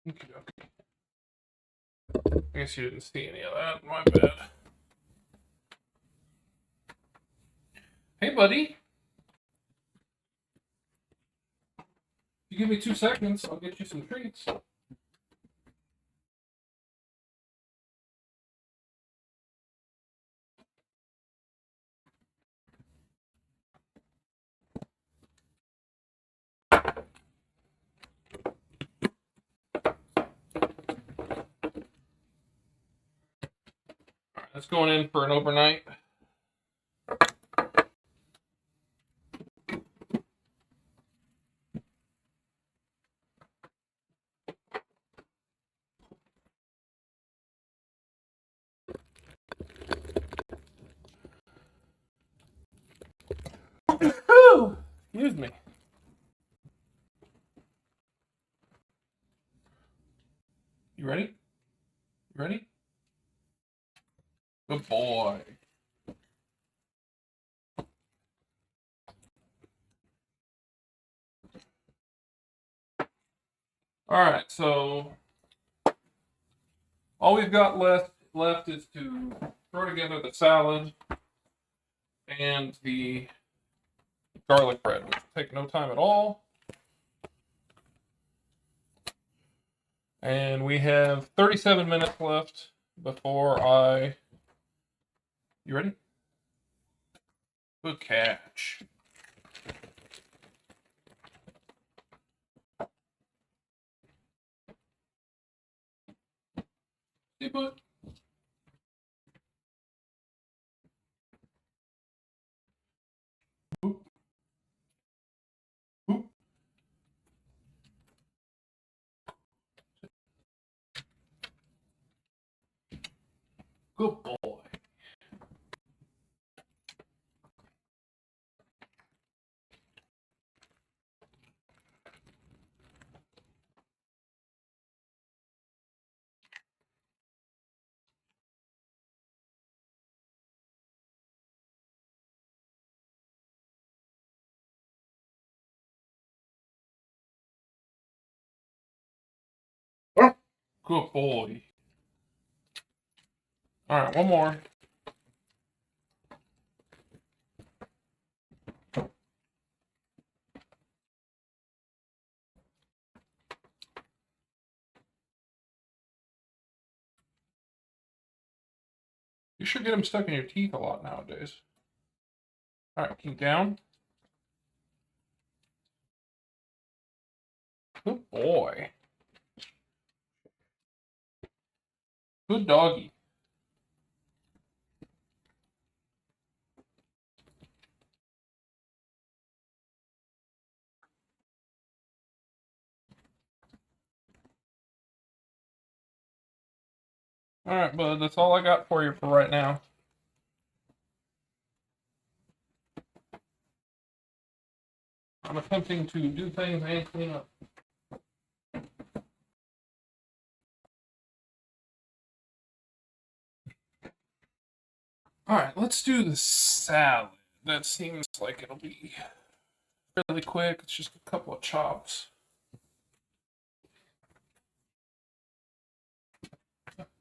Okay. I guess you didn't see any of that. My bad. Hey, buddy. If you give me 2 seconds, I'll get you some treats. All right, that's going in for an overnight. Excuse me. You ready? You ready? Good boy. All right, so all we've got left is to throw together the salad and the garlic bread, which will take no time at all. And we have 37 minutes left before I... You ready? Good catch. Stay put. Boop. Boop. Good boy. Good boy. Alright, one more. You should get them stuck in your teeth a lot nowadays. Alright, keep down. Good boy. Good doggy. Alright, bud, that's all I got for you for right now. I'm attempting to do things and clean up. Alright, let's do the salad. That seems like it'll be fairly quick. It's just a couple of chops.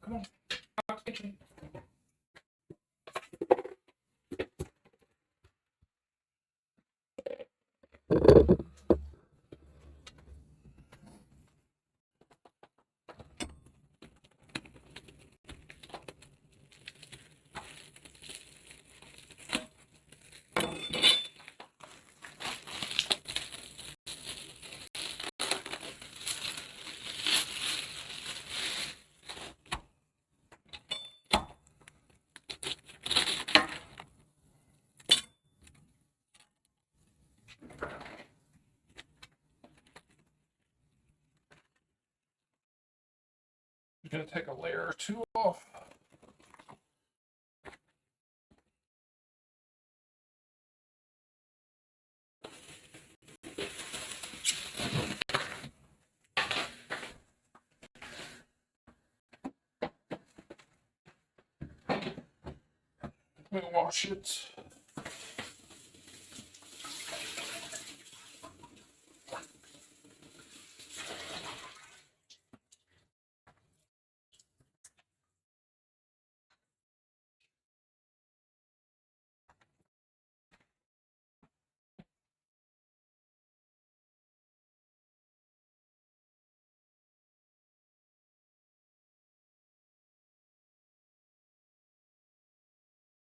Come on. Kitchen. I'm gonna take a layer or two off. Let me wash it.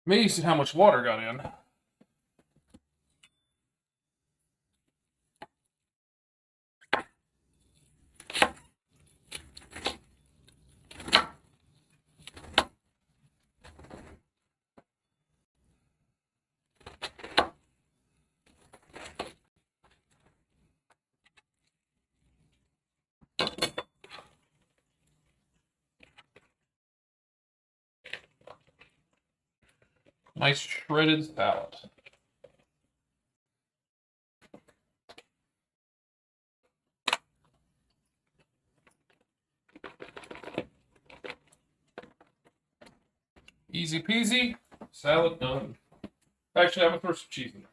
Amazing how much water got in. Nice shredded salad. Easy peasy. Salad done. Actually, I'm gonna throw some cheese in there.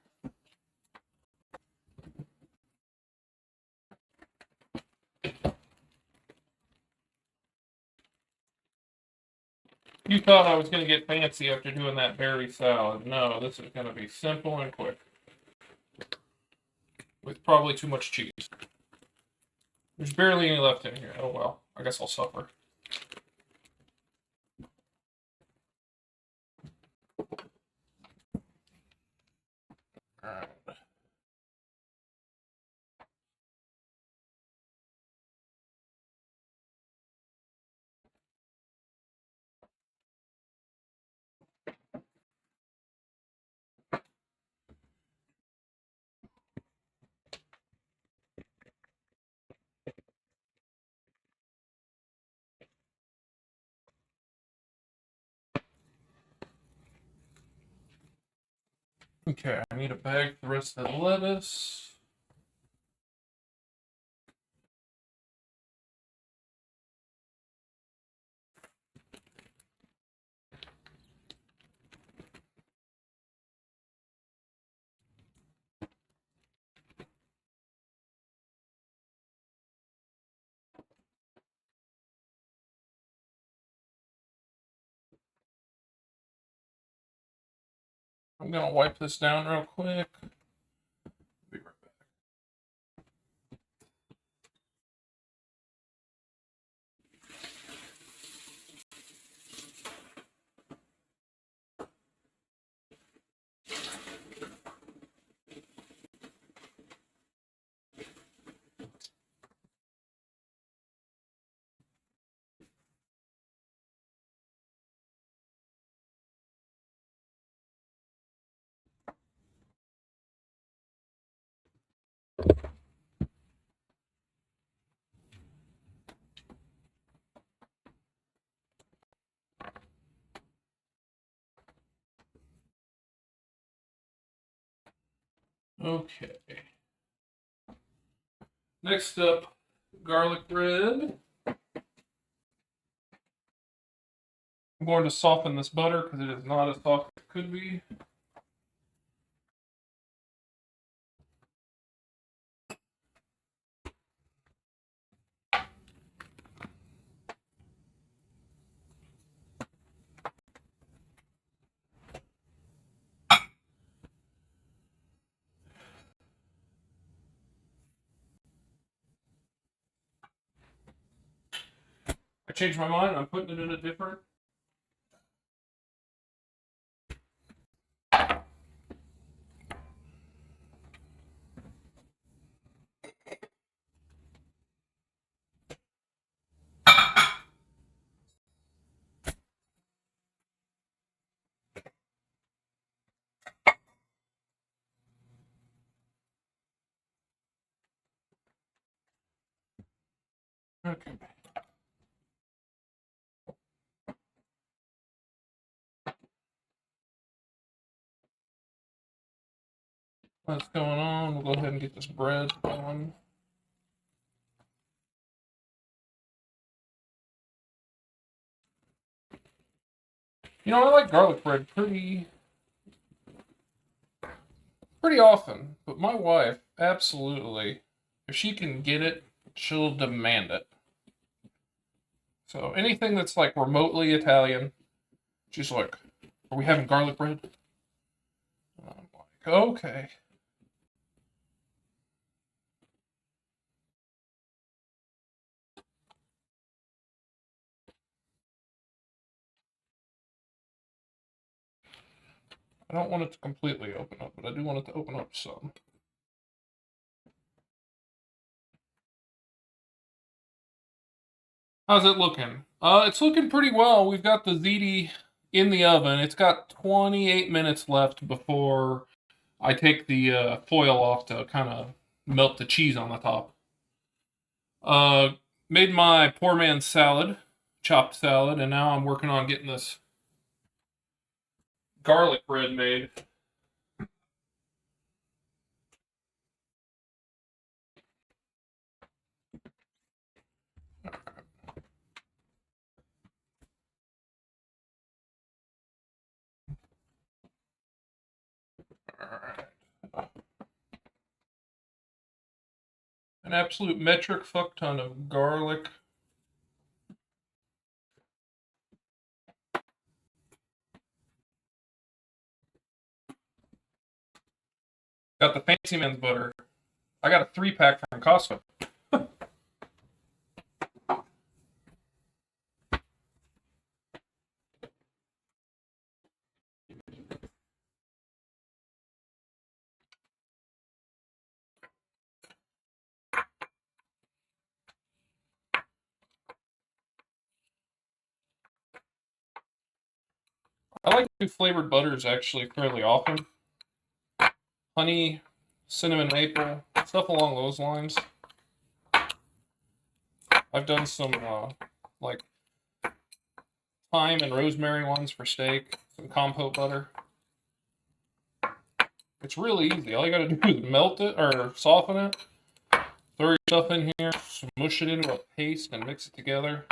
You thought I was going to get fancy after doing that berry salad. No, this is going to be simple and quick. With probably too much cheese. There's barely any left in here. Oh well. I guess I'll suffer. Alright. Okay, I need a bag for the rest of the lettuce. I'm gonna wipe this down real quick. Be right back. Okay. Next up, garlic bread. I'm going to soften this butter because it is not as soft as it could be. I changed my mind. I'm putting it in a different. Okay. What's going on? We'll go ahead and get this bread going. You know, I like garlic bread pretty often, but my wife absolutely, if she can get it, she'll demand it. So anything that's like remotely Italian, she's like, "Are we having garlic bread?" And I'm like, "Okay." I don't want it to completely open up, but I do want it to open up some. How's it looking? It's looking pretty well. We've got the ziti in the oven. It's got 28 minutes left before I take the foil off to kind of melt the cheese on the top. Uh, Made my poor man's salad, chopped salad, and now I'm working on getting this garlic bread made. Alright. An absolute metric fuck ton of garlic. Got the fancy man's butter. I got a 3-pack from Costco. I like to do flavored butters actually fairly often. Honey, cinnamon maple, stuff along those lines. I've done some like thyme and rosemary ones for steak, some compote butter. It's really easy. All you gotta do is melt it or soften it, throw your stuff in here, smush it into a paste and mix it together.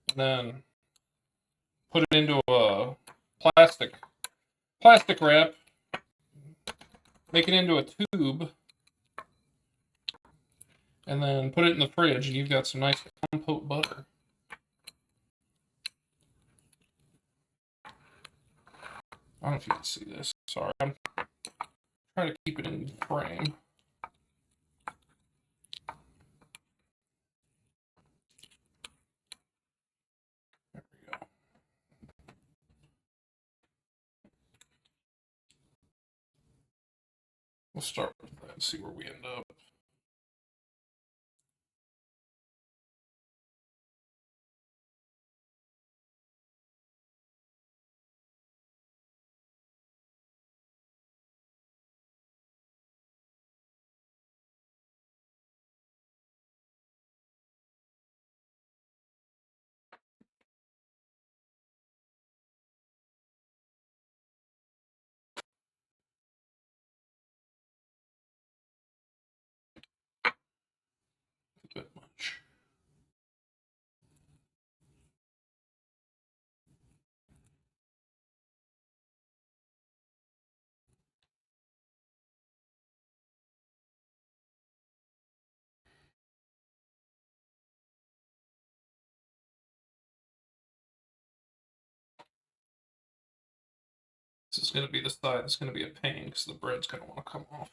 And then put it into a plastic wrap, make it into a tube, and then put it in the fridge, and you've got some nice compote butter. I don't know if you can see this. Sorry, I'm trying to keep it in frame. There we go. We'll start with that and see where we end up. A bit much. This is going to be the side that's going to be a pain because the bread's going to want to come off.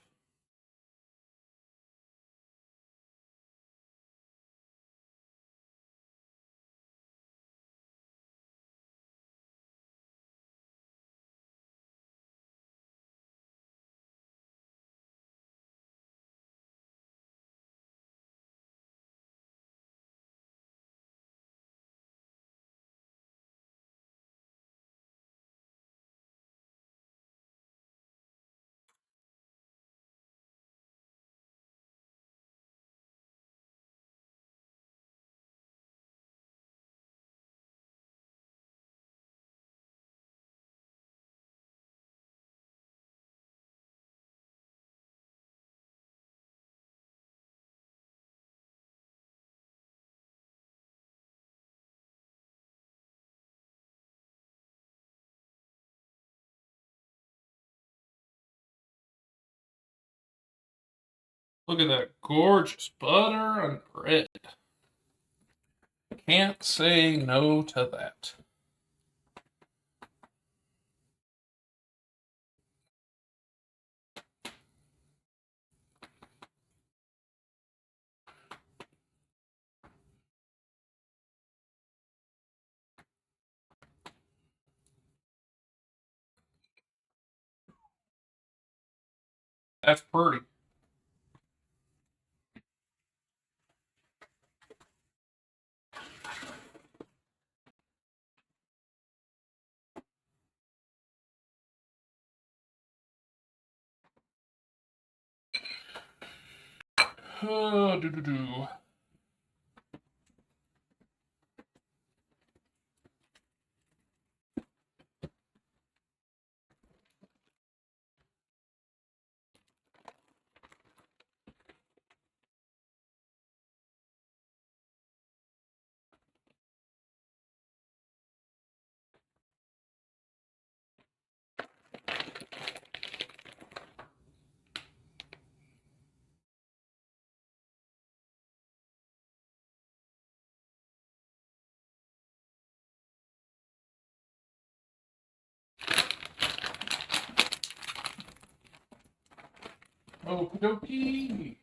Look at that gorgeous butter and bread. Can't say no to that. That's pretty. Do. Okie dokie.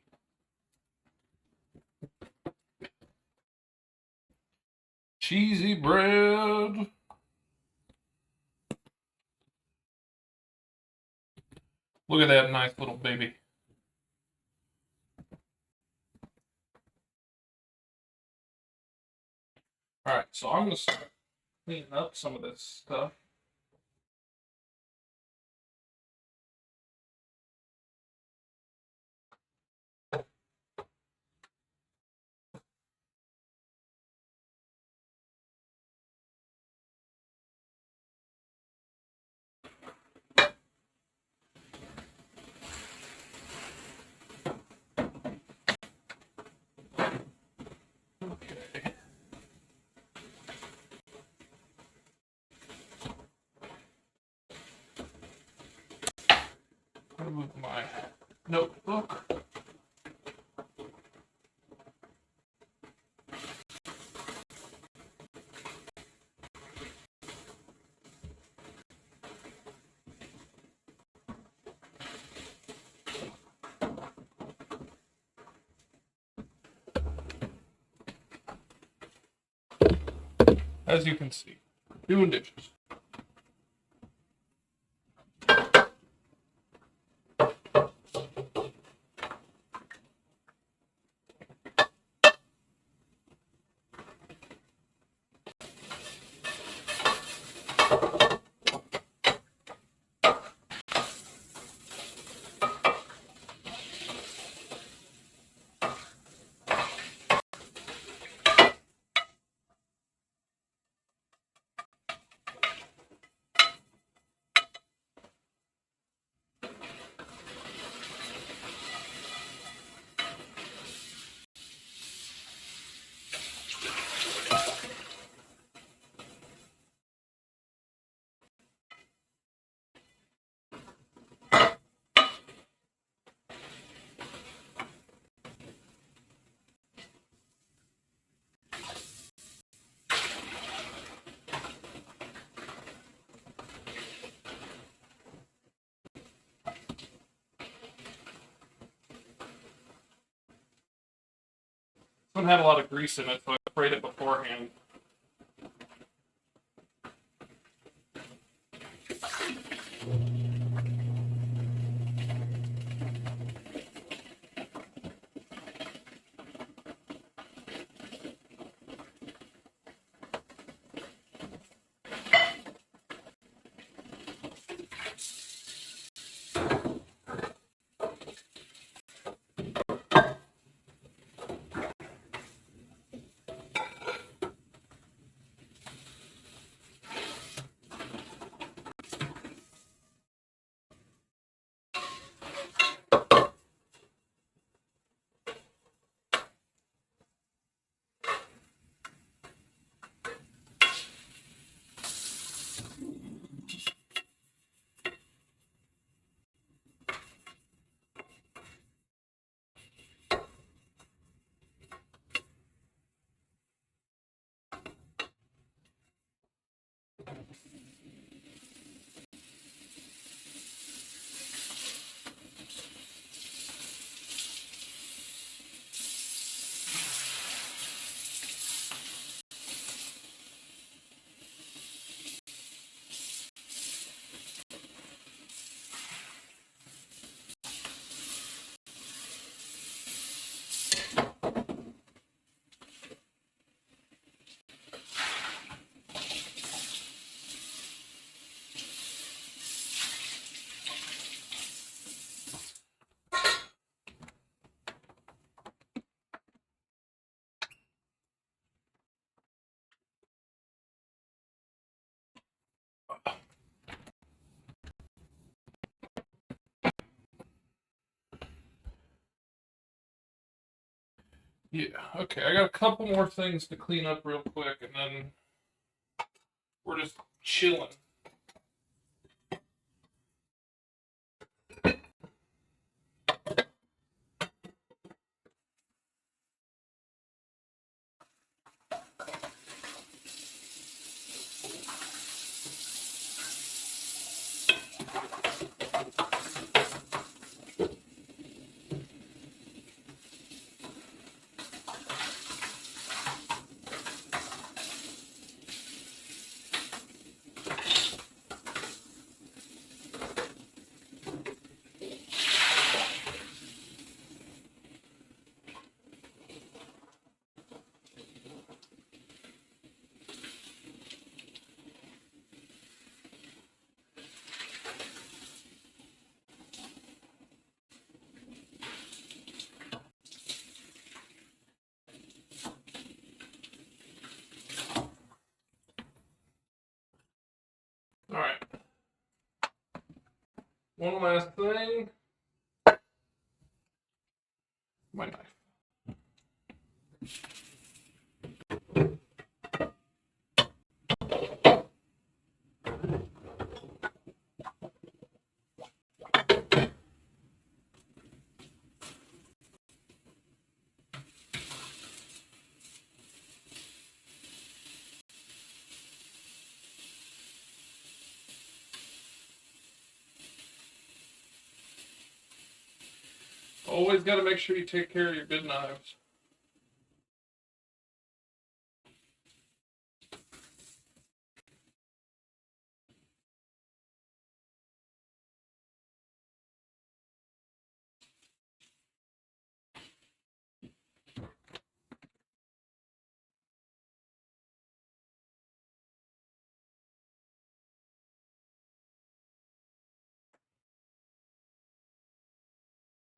Cheesy bread. Look at that nice little baby. Alright, so I'm going to start cleaning up some of this stuff. my notebook. As you can see, doing dishes. This one had a lot of grease in it, so I sprayed it beforehand. Yeah, okay, I got a couple more things to clean up real quick, and then we're just chilling. Alright. One last thing. My knife. Always got to make sure you take care of your good knives.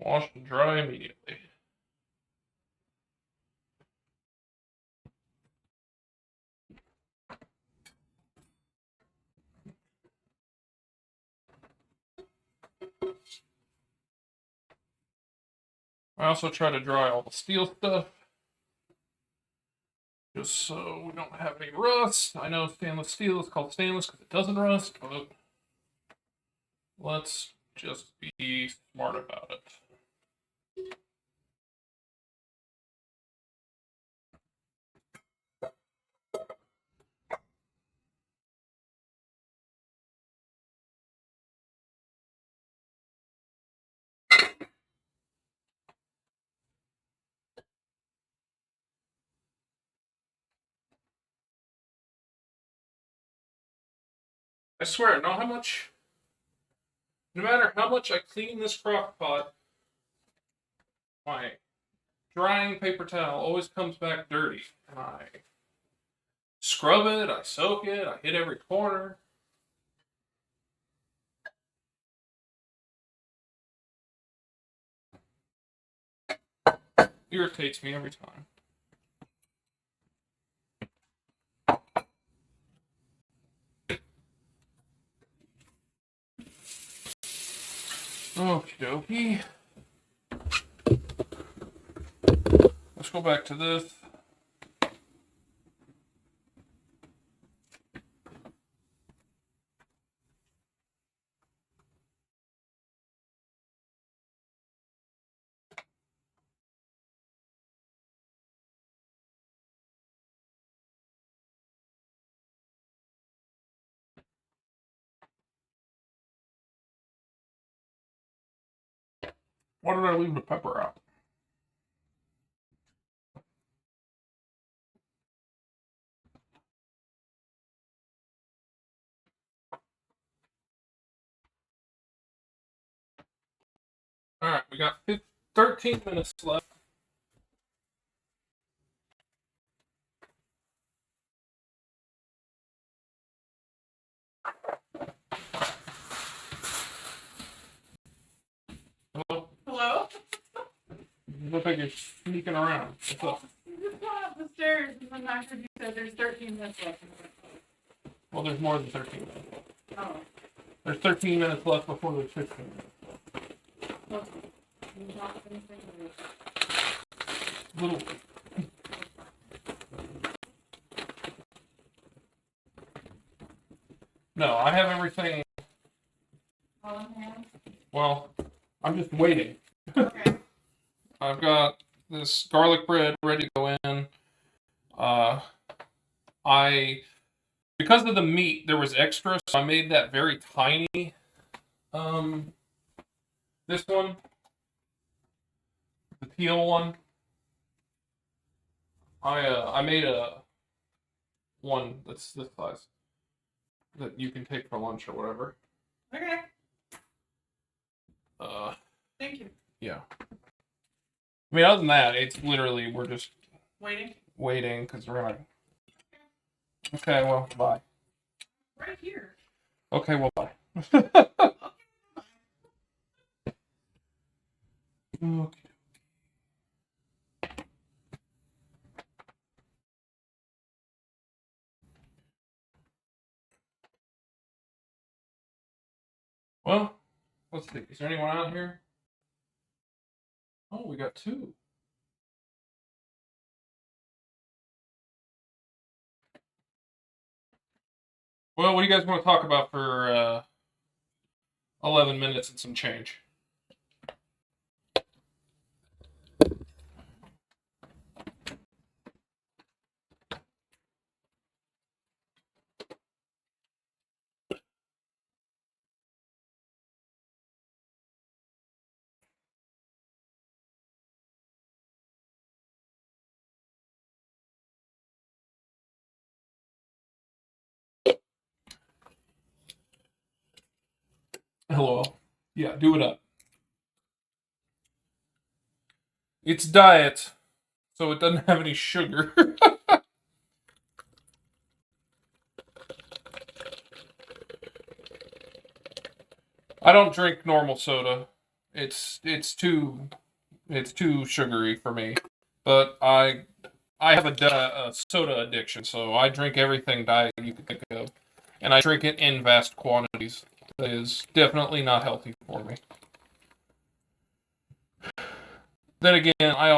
Wash and dry immediately. I also try to dry all the steel stuff, just so we don't have any rust. I know stainless steel is called stainless because it doesn't rust, but let's just be smart about it. I swear, no matter how much I clean this crock pot, my drying paper towel always comes back dirty. And I scrub it, I soak it, I hit every corner. Irritates me every time. Okie dokie. Let's go back to this. Why did I leave the pepper out? Alright, we got 13 minutes left. Hello? Hello? You look like you're sneaking around. What's up? You just went up the stairs and then I heard you said there's 13 minutes left. Well, there's more than 13 minutes left. Oh. There's 13 minutes left before there's 15 minutes left. Okay. You not finishing Little. No, I have everything. all in hand? Well, I'm just waiting. Okay. I've got this garlic bread ready to go in. Because of the meat, there was extra, so I made that very tiny. This one, the teal one. I made a one that's this size that you can take for lunch or whatever. Okay. Uh, Thank you. yeah. I mean, other than that, it's literally we're just Waiting? waiting because we're gonna. Okay, well, bye. Right here. Okay, well, bye. Okay. Okay. Well, let's see. Is there anyone out here? Oh, we got two. Well, what do you guys want to talk about for 11 minutes and some change? LOL. Yeah, do it up. It's diet, so it doesn't have any sugar. I don't drink normal soda. It's too sugary for me. But I have a soda addiction, so I drink everything diet you can think of, and I drink it in vast quantities. That is definitely not healthy for me. Then again, I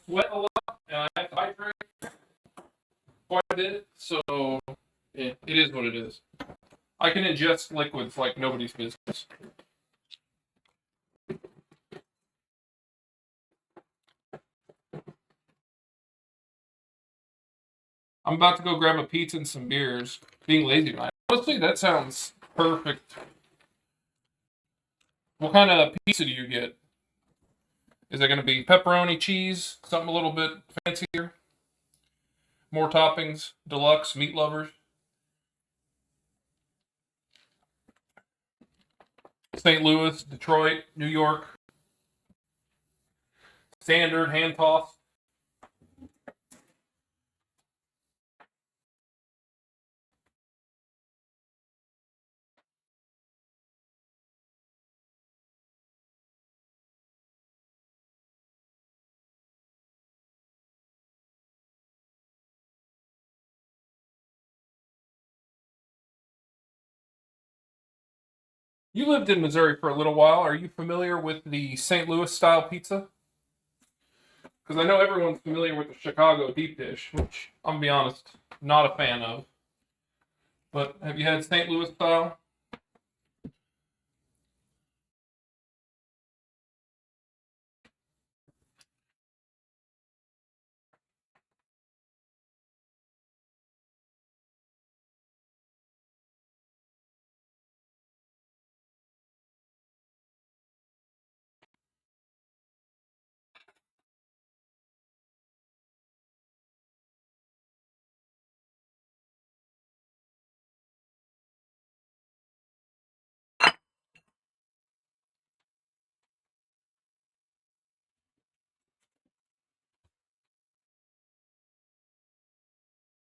sweat a lot, and I hydrate quite a bit, so it is what it is. I can ingest liquids like nobody's business. I'm about to go grab a pizza and some beers. Being lazy tonight. Honestly, that sounds perfect. What kind of pizza do you get? Is it going to be pepperoni, cheese, something a little bit fancier? More toppings, deluxe, meat lovers? St. Louis, Detroit, New York. Standard, hand tossed. You lived in Missouri for a little while. Are you familiar with the St. Louis style pizza? Because I know everyone's familiar with the Chicago deep dish, which I'm gonna be honest, not a fan of. But have you had St. Louis style?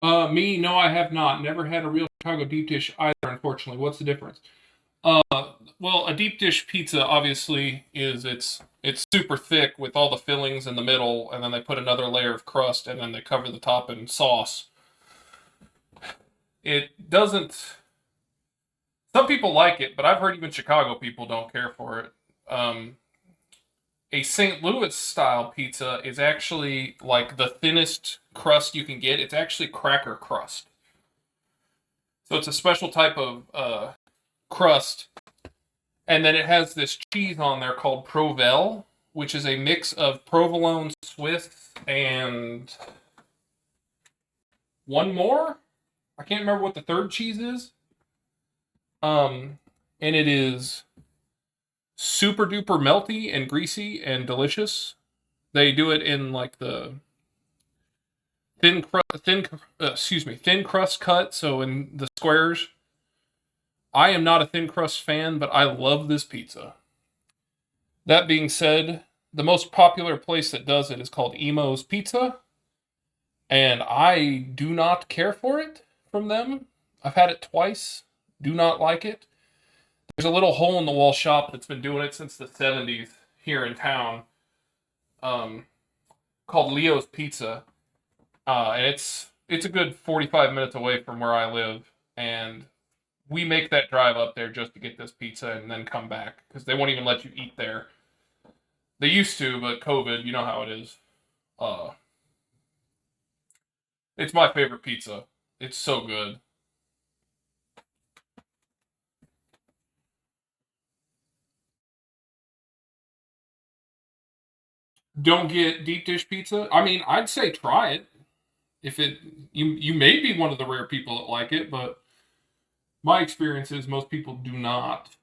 Me, no, I have not. Never had a real Chicago deep dish either, unfortunately. What's the difference? Uh, well, a deep dish pizza obviously is it's super thick with all the fillings in the middle, and then they put another layer of crust, and then they cover the top in sauce. It doesn't. Some people like it, but I've heard even Chicago people don't care for it. Um, a St. Louis style pizza is actually like the thinnest crust you can get. It's actually cracker crust. So it's a special type of crust. And then it has this cheese on there called Provel, which is a mix of provolone, Swiss, and one more. I can't remember what the third cheese is. And it is super duper melty and greasy and delicious. They do it in like the thin crust cut, so in the squares. I am not a thin crust fan, but I love this pizza. That being said, the most popular place that does it is called Emo's Pizza, and I do not care for it from them. I've had it twice, do not like it. There's a little hole in the wall shop that's been doing it since the 70s here in town, um, called Leo's Pizza, and it's a good 45 minutes away from where I live, and we make that drive up there just to get this pizza and then come back because they won't even let you eat there. They used to, but COVID, you know how it is. Uh, it's my favorite pizza. It's so good. Don't get deep dish pizza. I mean, I'd say try it. If it you may be one of the rare people that like it, but my experience is most people do not.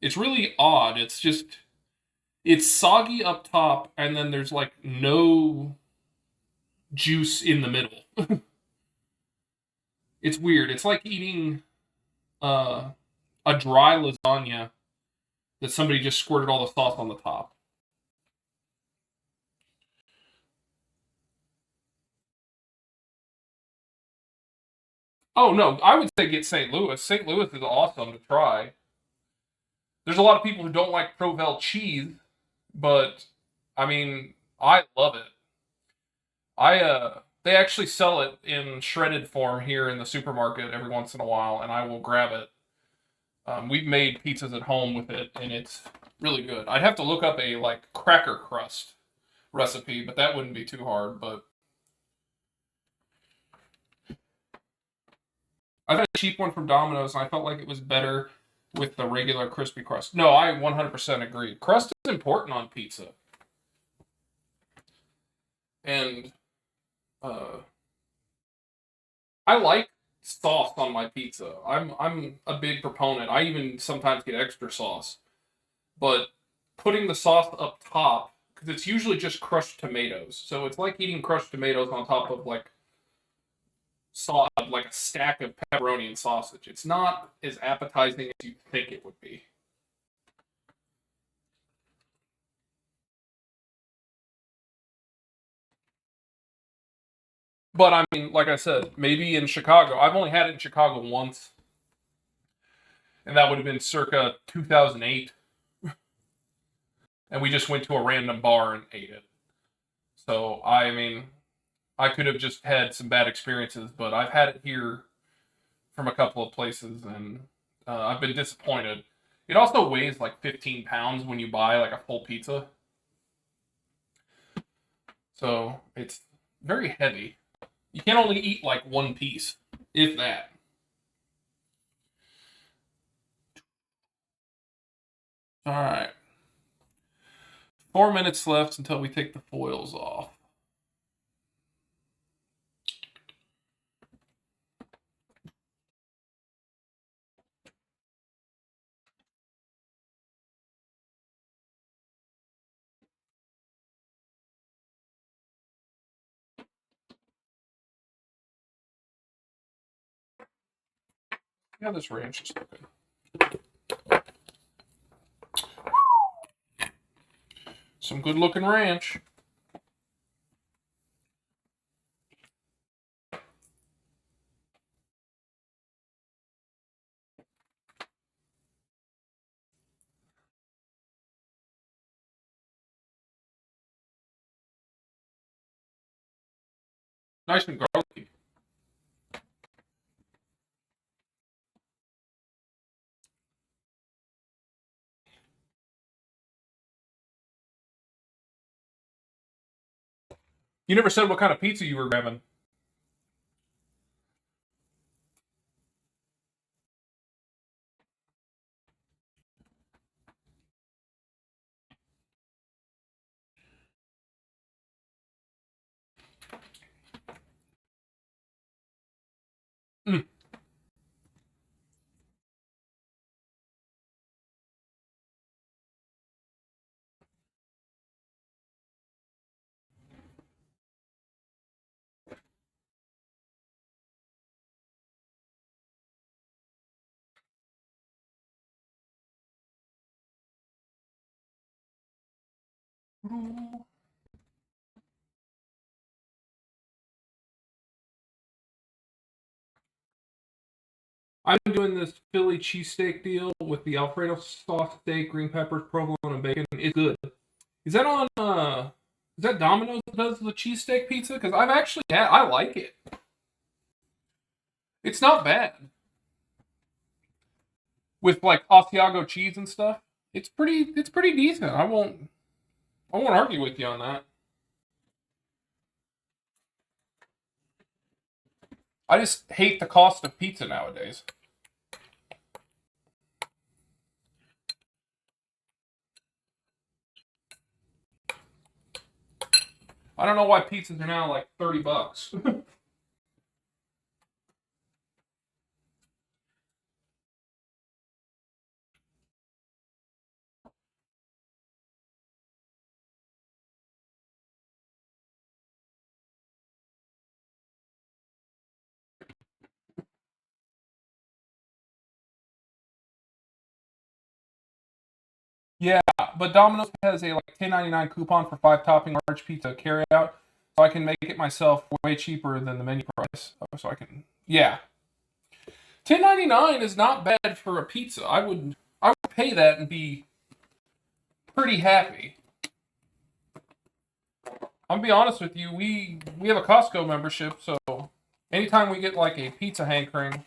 It's really odd. It's soggy up top, and then there's like no juice in the middle. It's weird. It's like eating uh, a dry lasagna that somebody just squirted all the sauce on the top. Oh no, I would say get St. Louis. St. Louis is awesome to try. There's a lot of people who don't like Provel cheese, but I mean, I love it. They actually sell it in shredded form here in the supermarket every once in a while, and I will grab it. We've made pizzas at home with it, and it's really good. I'd have to look up a like cracker crust recipe, but that wouldn't be too hard. But I've had a cheap one from Domino's, and I felt like it was better with the regular crispy crust. No, I 100% agree. Crust is important on pizza, and uh, I like sauce on my pizza. I'm a big proponent. I even sometimes get extra sauce, but putting the sauce up top because it's usually just crushed tomatoes. So it's like eating crushed tomatoes on top of like sauce, like a stack of pepperoni and sausage. It's not as appetizing as you think it would be. But I mean, like I said, maybe in Chicago. I've only had it in Chicago once, and that would have been circa 2008. And we just went to a random bar and ate it. So I mean, I could have just had some bad experiences, but I've had it here from a couple of places, and I've been disappointed. It also weighs like 15 pounds when you buy like a full pizza, so it's very heavy. You can only eat like one piece, if that. All right, 4 minutes left until we take the foils off. Yeah, this ranch is looking. Some good looking ranch. Nice and garlicky. You never said what kind of pizza you were grabbing. Mm. I've been doing this Philly cheesesteak deal with the Alfredo sauce steak, green peppers, provolone, and bacon. It's good. Is that on? Is that Domino's that does the cheesesteak pizza? Because I've actually had. I like it. It's not bad with like Asiago cheese and stuff. It's pretty. It's pretty decent. I won't. I won't argue with you on that. I just hate the cost of pizza nowadays. I don't know why pizzas are now like $30. Yeah, but Domino's has a like $10.99 coupon for 5 topping large pizza carry out, so I can make it myself way cheaper than the menu price. So I can, yeah, $10.99 is not bad for a pizza. I would pay that and be pretty happy. I'll be honest with you, we have a Costco membership, so anytime we get like a pizza hankering,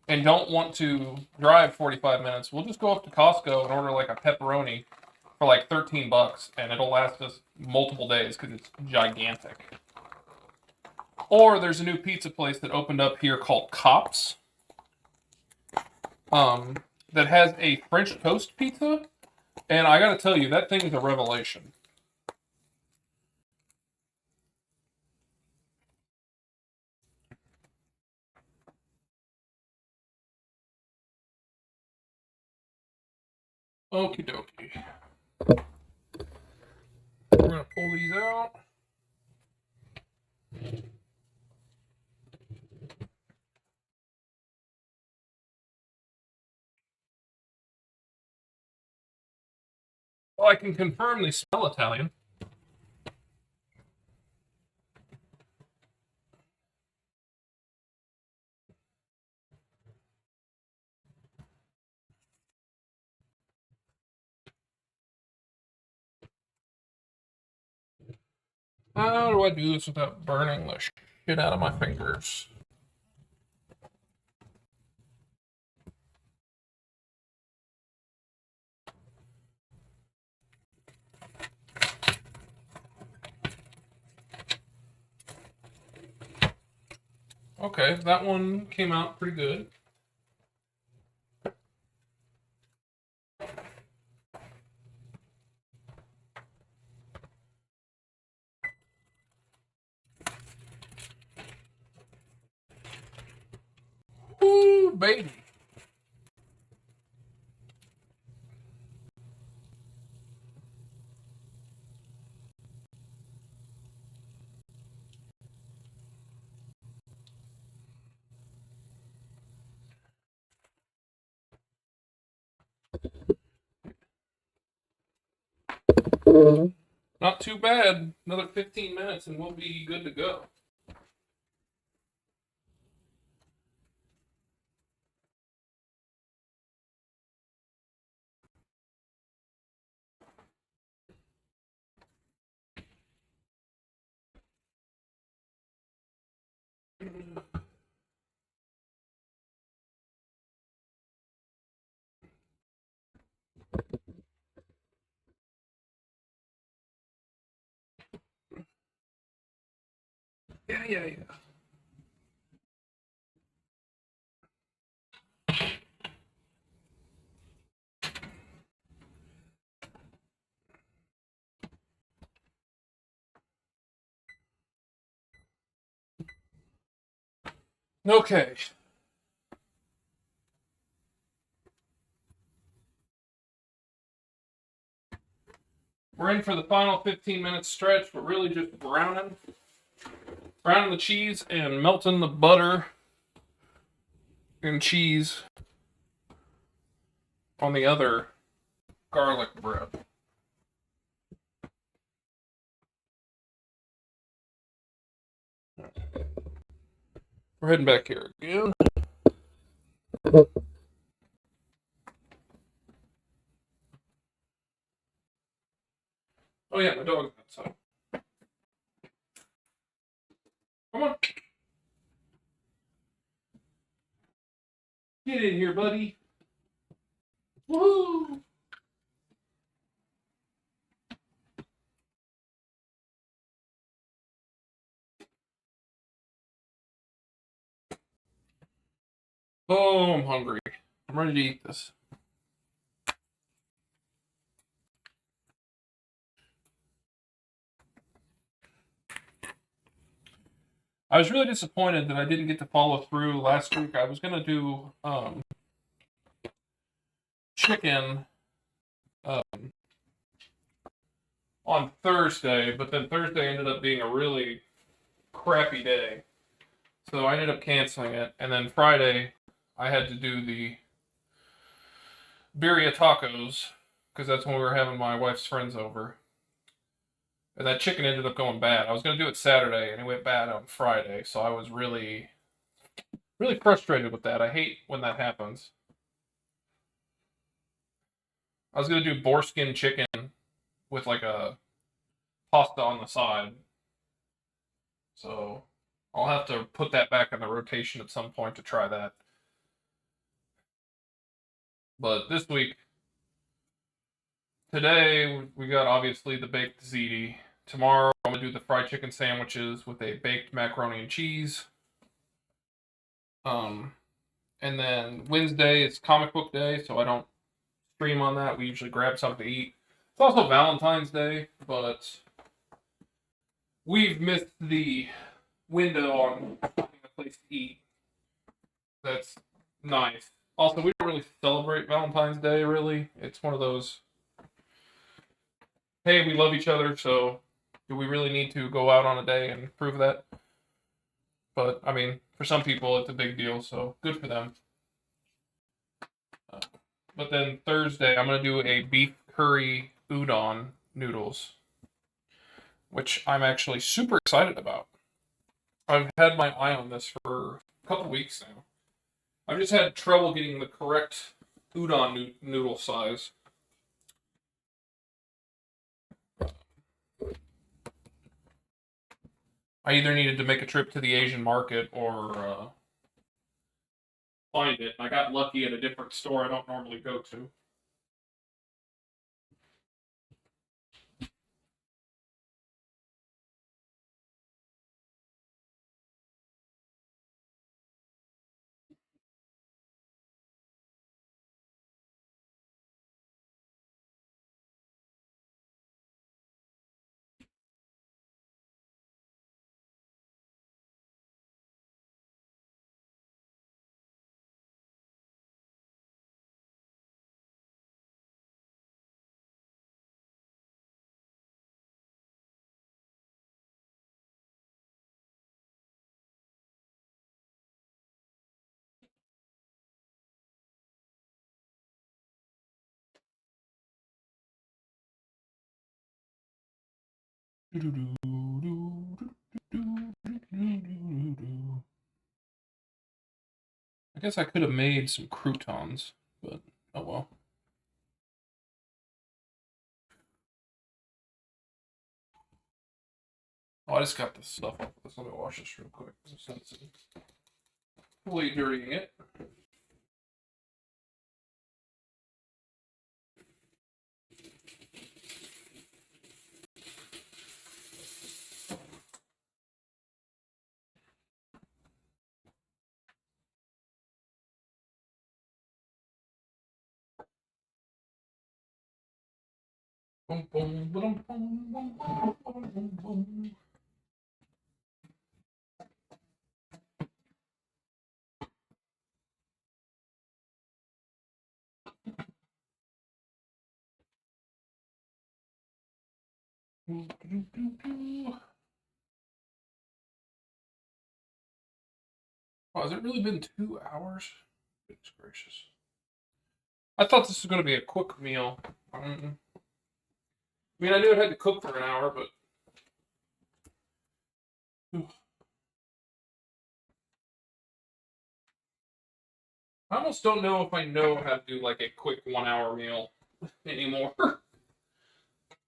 and don't want to drive 45 minutes, we'll just go up to Costco and order like a pepperoni for like $13, and it'll last us multiple days because it's gigantic. Or there's a new pizza place that opened up here called Cops, that has a French toast pizza, and I gotta tell you, that thing is a revelation. Okie dokie. We're gonna pull these out. Well, I can confirm they smell Italian. How do I do this without burning the shit out of my fingers? Okay, that one came out pretty good. Ooh, baby. Not too bad. Another 15 minutes and we'll be good to go. Yeah. Okay. We're in for the final 15-minute stretch. We're really just browning the cheese and melting the butter and cheese on the other garlic bread. We're heading back here again. Oh yeah, my dog's outside. Come on. Get in here, buddy. Woo! Oh, I'm hungry. I'm ready to eat this. I was really disappointed that I didn't get to follow through last week. I was gonna do chicken on Thursday, but then Thursday ended up being a really crappy day, so I ended up canceling it. And then Friday, I had to do birria tacos because that's when we were having my wife's friends over. And that chicken ended up going bad. I was going to do it Saturday and it went bad on Friday. So I was really, really frustrated with that. I hate when that happens. I was going to do boar skin chicken with like a pasta on the side. So I'll have to put that back in the rotation at some point to try that. But this week, today we got obviously the baked ziti. Tomorrow I'm gonna do the fried chicken sandwiches with a baked macaroni and cheese. Um, and then Wednesday is comic book day, so I don't stream on that. We usually grab something to eat. It's also Valentine's Day, but we've missed the window on finding a place to eat. That's nice. Also, we don't really celebrate Valentine's Day, really. It's one of those, hey, we love each other, so do we really need to go out on a day and prove that? But, I mean, for some people, it's a big deal, so good for them. But then Thursday, I'm going to do a beef curry udon noodles, which I'm actually super excited about. I've had my eye on this for a couple weeks now. I've just had trouble getting the correct udon noodle size. I either needed to make a trip to the Asian market or find it. I got lucky at a different store I don't normally go to. I guess I could have made some croutons, but oh well. Oh, I just got this stuff off this. Let me wash this real quick. Since it's fully dirtying it. Boom, boom, boom, boom, boom, boom, boom, boom. Oh, has it really been 2 hours? Goodness gracious. I thought this was going to be a quick meal. I mean, I knew it had to cook for an hour, but. I almost don't know if I know how to do like a quick 1 hour meal anymore.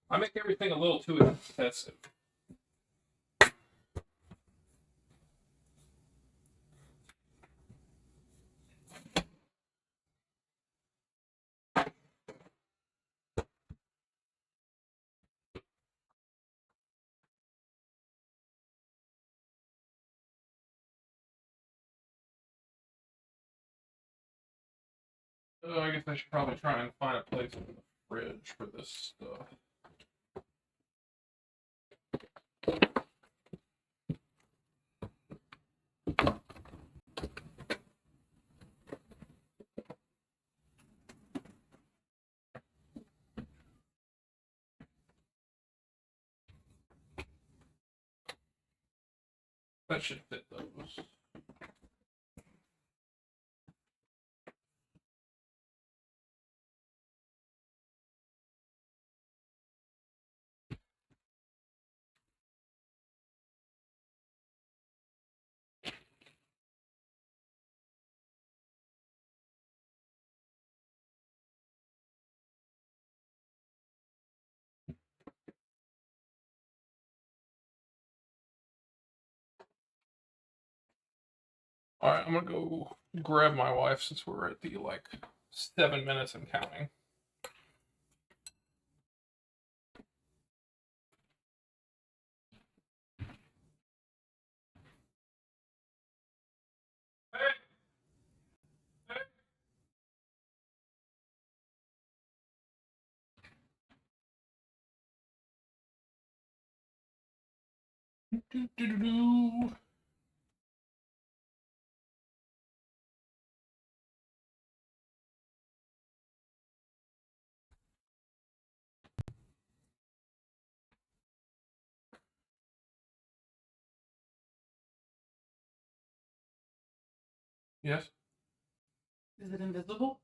I make everything a little too excessive. I guess I should probably try and find a place in the fridge for this stuff. That should fit those. Alright, I'm gonna go grab my wife since we're at the, like, 7 minutes and counting. Do-do-do-do. Yes? Is it invisible?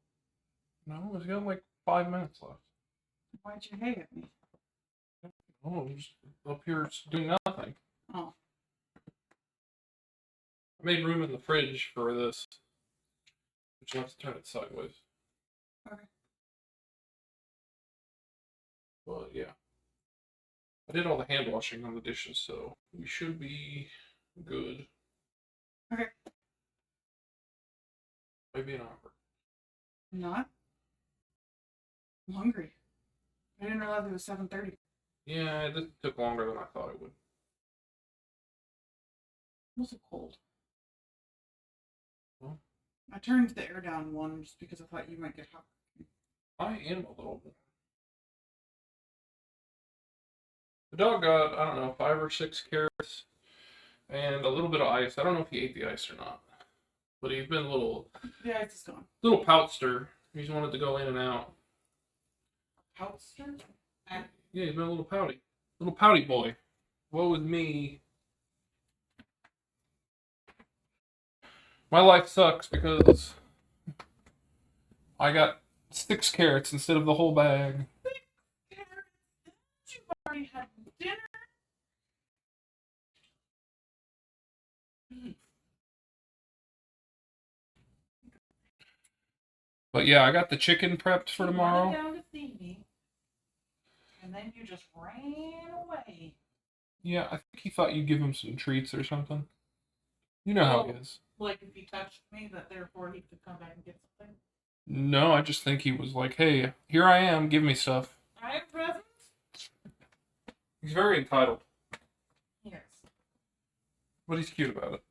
No, it's got like 5 minutes left. Why'd you hang at me? Oh, I'm just up here doing nothing. Oh. I made room in the fridge for this. But you have to turn it sideways. Okay. But yeah. I did all the hand washing on the dishes, so we should be good. Okay. Maybe an offer. Not? I'm hungry. I didn't realize it was 7:30. Yeah, this took longer than I thought it would. It was so cold. Well, I turned the air down one just because I thought you might get hot. I am a little bit. The dog got, I don't know, 5 or 6 carrots and a little bit of ice. I don't know if he ate the ice or not. But he's been a little The ice is gone. poutster. He's wanted to go in and out. Poutster? Yeah, he's been a little pouty. Little pouty boy. Woe is me. My life sucks because I got 6 carrots instead of the whole bag. You've already had dinner. But yeah, I got the chicken prepped for tomorrow. You wanted down to see me, and then you just ran away. Yeah, I think he thought you'd give him some treats or something. You know how he is. Like if he touched me, that therefore he could come back and get something. No, I just think he was like, hey, here I am, give me stuff. I have presents? He's very entitled, Yes. but he's cute about it.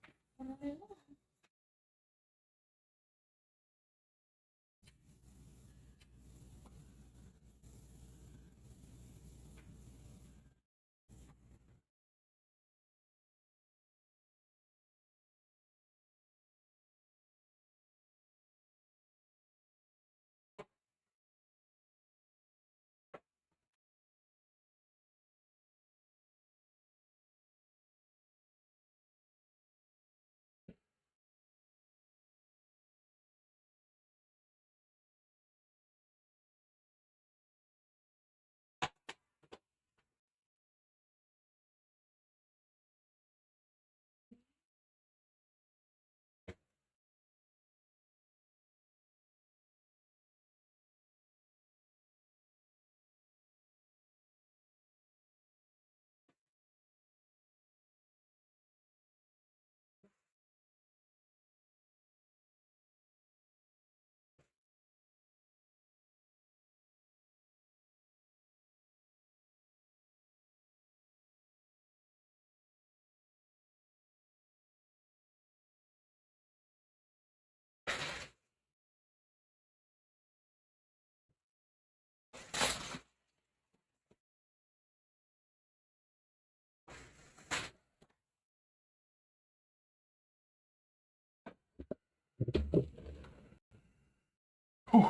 Whew.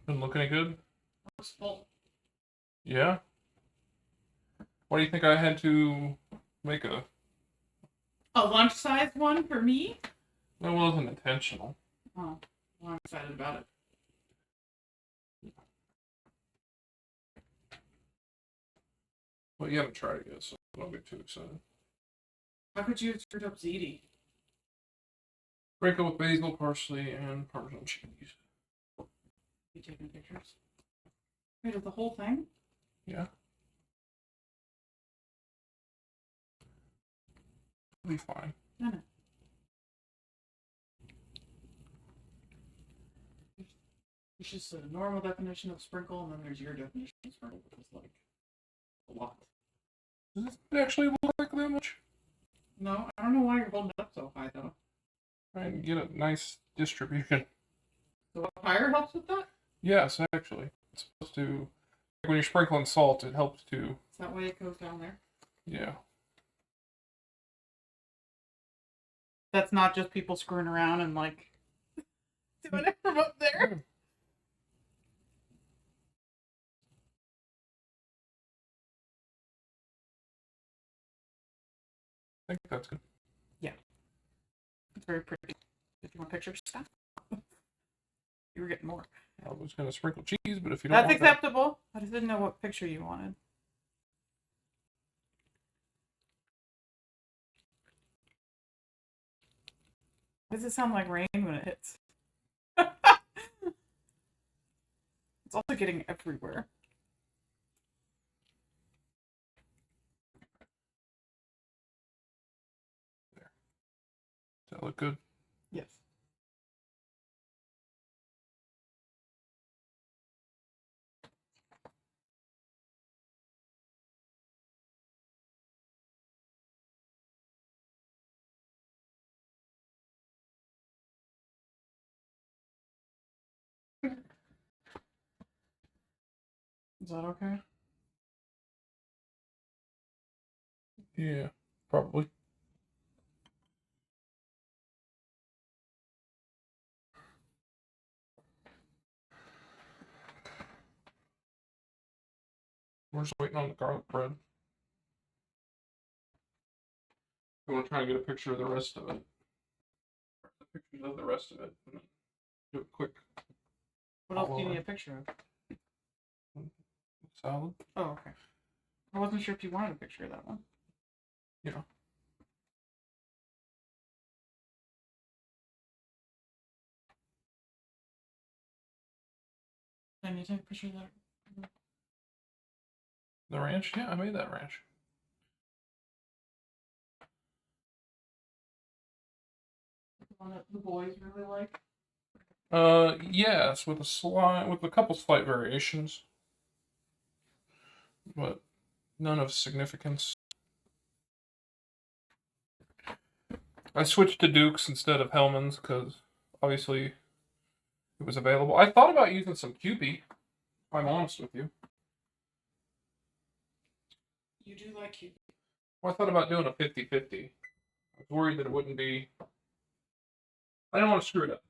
Doesn't look any good? Looks full. Yeah? Why do you think I had to make a... A lunch-sized one for me? That wasn't intentional. Oh, well, I'm excited about it. Well, you haven't tried it yet, so don't get too excited. How could you have screwed up Ziti? Sprinkle with basil, parsley, and Parmesan cheese. You taking pictures? Wait, of the whole thing? Yeah. It'll be fine. No, no. It's just a normal definition of sprinkle, and then there's your definition of sprinkle, which is like a lot. Does it actually look like that much? No, I don't know why you're holding it up so high, though. Try and get a nice distribution. So up higher helps with that? Yes, actually. It's supposed to, like when you're sprinkling salt, it helps to. Is that why it goes down there? Yeah. That's not just people screwing around and like doing it from up there. I think that's good. Yeah. It's very pretty. If you want pictures, stop. You were getting more. I was going to sprinkle cheese, but if you don't That's want acceptable. I just didn't know what picture you wanted. Why does it sound like rain when it hits? It's also getting everywhere. Does that look good? Yes. Is that okay? Yeah, probably. We're just waiting on the garlic bread. I want to try and get a picture of the rest of it. The pictures of the rest of it. And then do it quick. What else do you need a picture of? Salad. Oh, okay. I wasn't sure if you wanted a picture of that one. Yeah. Then you take a picture of that. The ranch? Yeah, I made that ranch. The one that the boys really like. Yes, with a couple slight variations, but none of significance. I switched to Dukes instead of Hellman's because obviously it was available. I thought about using some Kewpie, if I'm honest with you. You do like you. Well, I thought about doing a 50-50. I was worried that it wouldn't be. I didn't want to screw it up.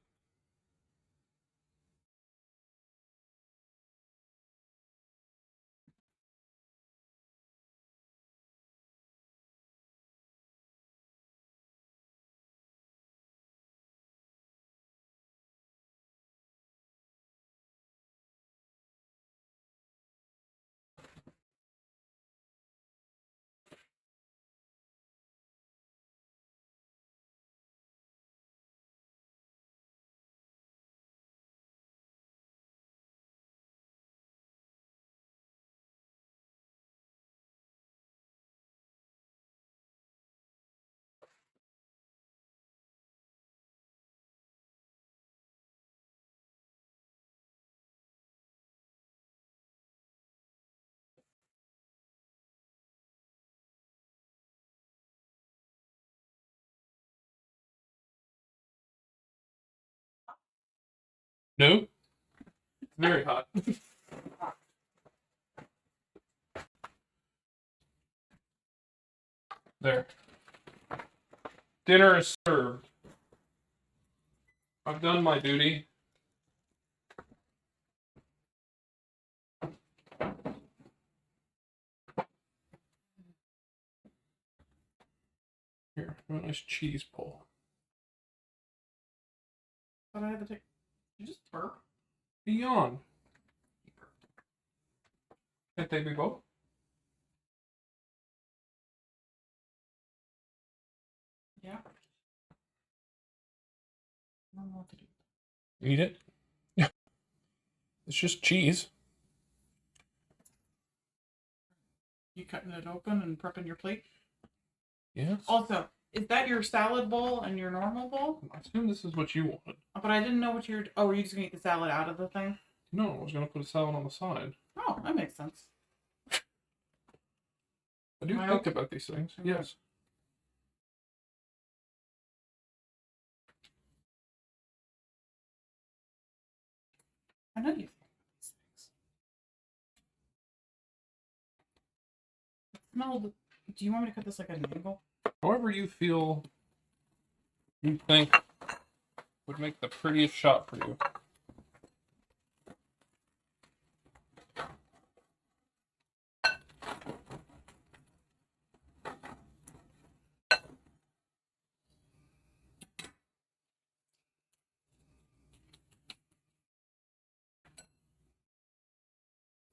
No? It's very hot. There. Dinner is served. I've done my duty. Here, a nice cheese pull. But I had to take. You just burp. Beyond. Can't they be both? Yeah. I don't know what to do. Eat it. Yeah. It's just cheese. You cutting it open and prepping your plate? Yes. Also, Is that your salad bowl and your normal bowl? I assume this is what you wanted. But I didn't know what you're. Oh, were you just gonna eat the salad out of the thing? No, I was going to put a salad on the side. Oh, that makes sense. I do Am I think okay? about these things. Okay. Yes. I know you think about these things. It smelled. Do you want me to cut this like at an angle? However you feel you think would make the prettiest shot for you.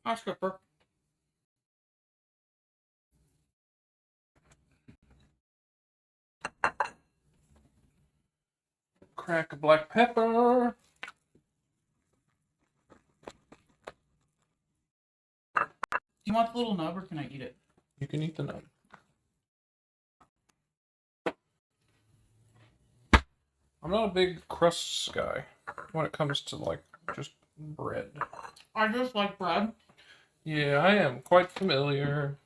Hi, Skipper. Crack a black pepper. Do you want the little nub or can I eat it? You can eat the nut. I'm not a big crusts guy when it comes to like just bread. I just like bread. Yeah, I am quite familiar.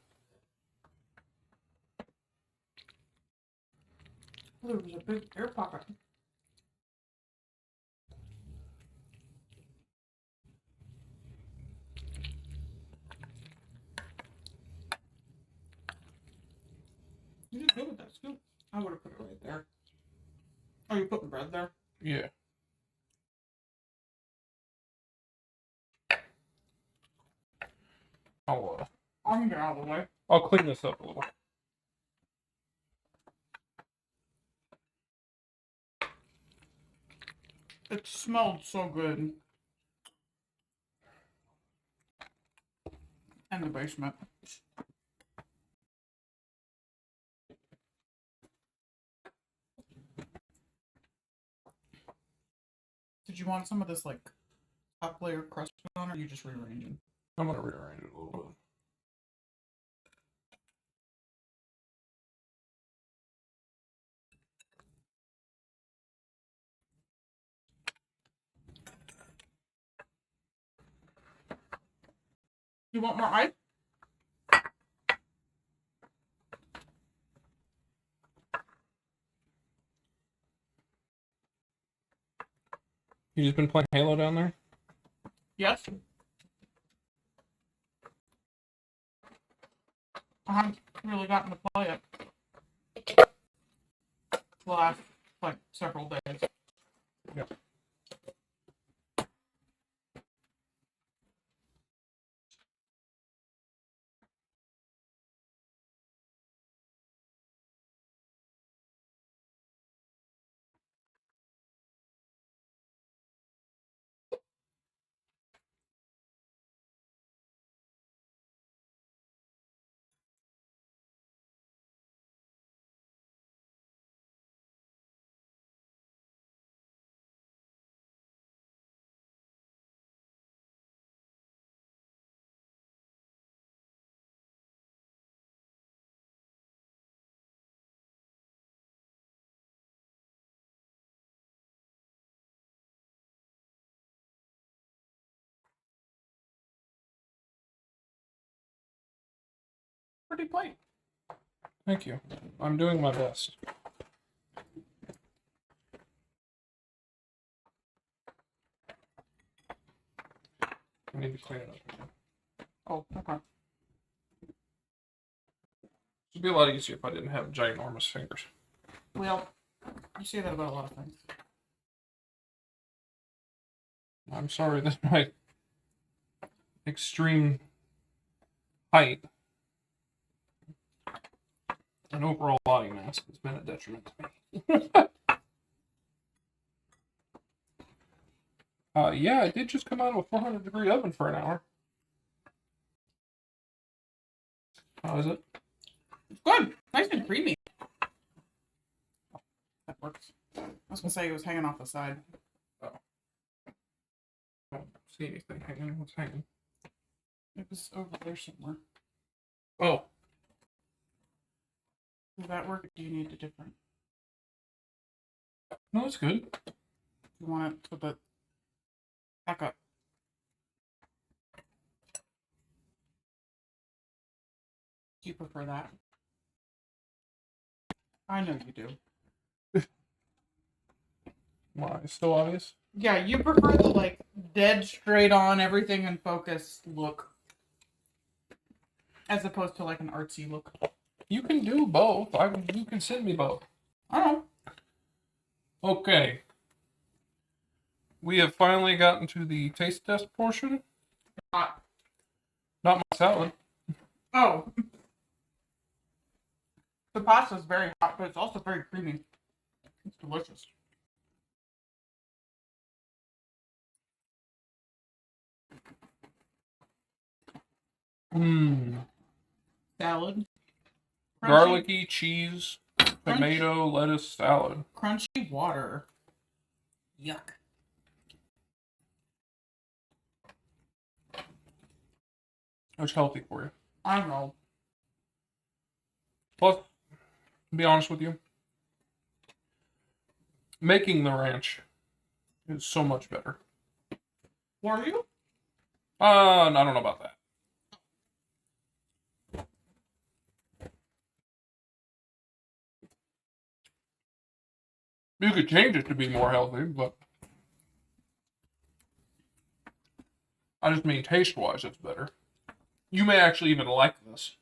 Oh, there was a big air pocket. You did good with that scoop. I would have put it right there. Oh, you're putting bread there? Yeah. I'm gonna get out of the way. I'll clean this up a little. It smelled so good. And the basement. Did you want some of this like top layer crust on, or are you just rearranging? I'm gonna rearrange it a little bit. You want more ice? You just been playing Halo down there? Yes. I haven't really gotten to play it the last like several days. Yeah. Pretty plate. Thank you. I'm doing my best. I need to clean it up again. Oh, okay. It'd be a lot easier if I didn't have ginormous fingers. Well, you say that about a lot of things. I'm sorry that my extreme height and overall body mass has been a detriment to me. Yeah, it did just come out of a 400-degree oven for an hour. How is it? It's good. Nice and creamy. That works. I was gonna say it was hanging off the side. I don't see anything hanging. What's hanging? It was over there somewhere. Oh, Does that work? Or do you need a different? No, that's good. You want it to the back up. Do you prefer that? I know you do. Why? Still obvious? Yeah, you prefer the like dead straight on everything in focus look. As opposed to like an artsy look. You can do both. You can send me both. I don't know. Okay. We have finally gotten to the taste test portion. Hot. Not my salad. Oh. The pasta's very hot, but it's also very creamy. It's delicious. Mmm. Salad. Crunchy, Garlicky cheese, tomato, lettuce salad. crunchy water. Yuck. It's healthy for you. I don't know. Plus, to be honest with you, making the ranch is so much better. Were you? I don't know about that. You could change it to be more healthy, but I just mean taste-wise, it's better. You may actually even like this.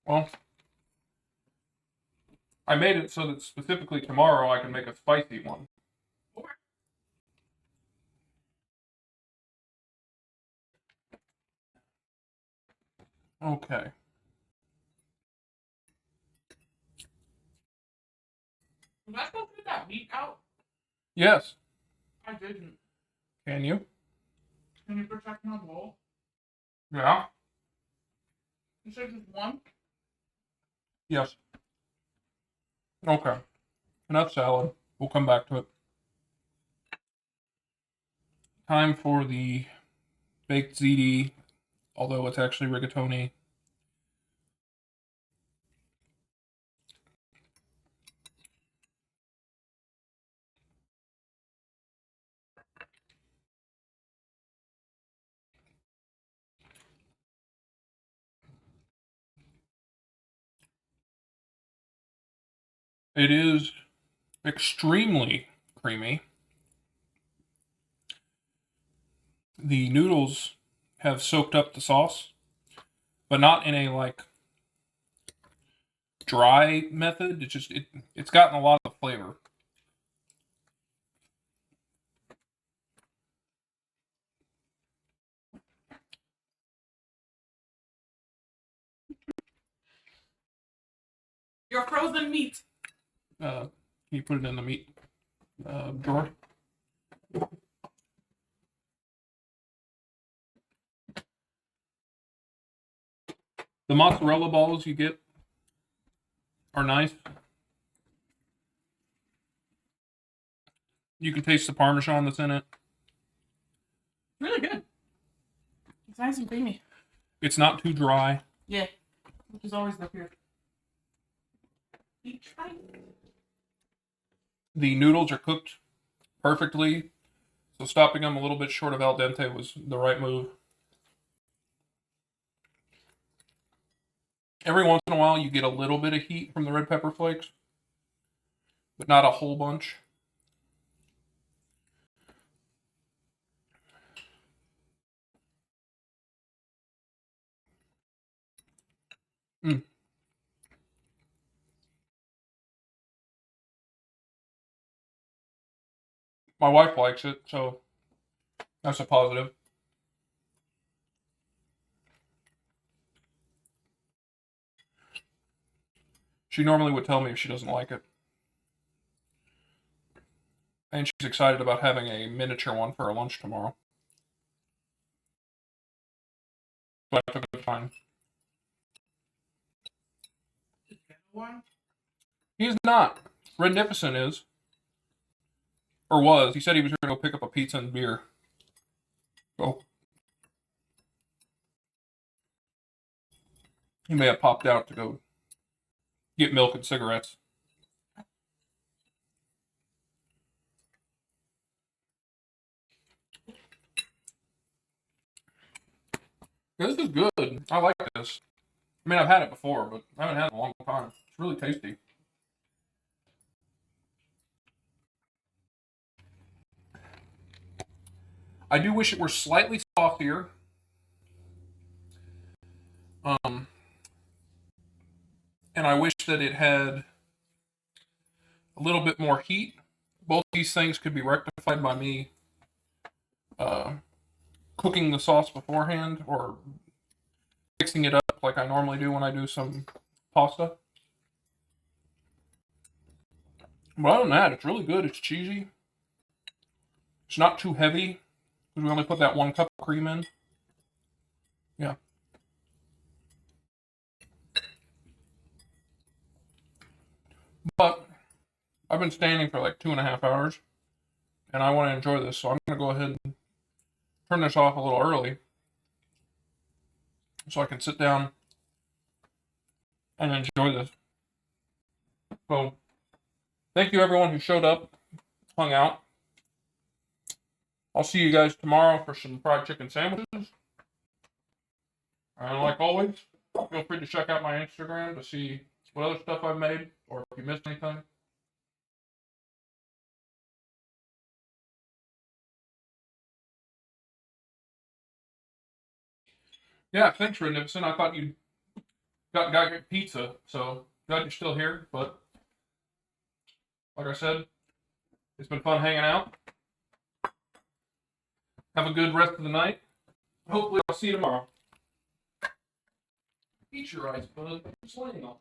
Well, I made it so that specifically tomorrow I can make a spicy one. Okay. Was I supposed to get that meat out? Yes. I didn't. Can you? Can you protect my bowl? Yeah. You said just one? Yes. Okay. Enough salad. We'll come back to it. Time for the baked ziti, although it's actually rigatoni. It is extremely creamy. The noodles have soaked up the sauce, but not in a like dry method. It's gotten a lot of the flavor. Your frozen meat. Can you put it in the meat drawer? The mozzarella balls you get are nice. You can taste the Parmesan that's in it. Really good. It's nice and creamy. It's not too dry. Yeah. Which is always the fear. Each bite. The noodles are cooked perfectly, so stopping them a little bit short of al dente was the right move. Every once in a while, you get a little bit of heat from the red pepper flakes, but not a whole bunch. Mm. My wife likes it, so that's a positive. She normally would tell me if she doesn't like it. And she's excited about having a miniature one for her lunch tomorrow. But I took a good time. One. He's not. Rednificent is. Or was. He said he was going to go pick up a pizza and beer. So he may have popped out to go get milk and cigarettes. This is good. I like this. I mean, I've had it before, but I haven't had it in a long time. It's really tasty. I do wish it were slightly saucier. And I wish that it had a little bit more heat. Both these things could be rectified by me cooking the sauce beforehand or mixing it up like I normally do when I do some pasta. But other than that, it's really good. It's cheesy. It's not too heavy because we only put that 1 cup of cream in. Yeah. But I've been standing for like 2.5 hours and I want to enjoy this, so I'm going to go ahead and turn this off a little early so I can sit down and enjoy this. So, thank you everyone who showed up, hung out. I'll see you guys tomorrow for some fried chicken sandwiches. And like always, feel free to check out my Instagram to see what other stuff I've made or if you missed anything. Yeah, thanks, Rednificent. I thought you got get pizza, so glad you're still here. But like I said, it's been fun hanging out. Have a good rest of the night. Hopefully, I'll see you tomorrow. Eat your ice, bud. Just laying on.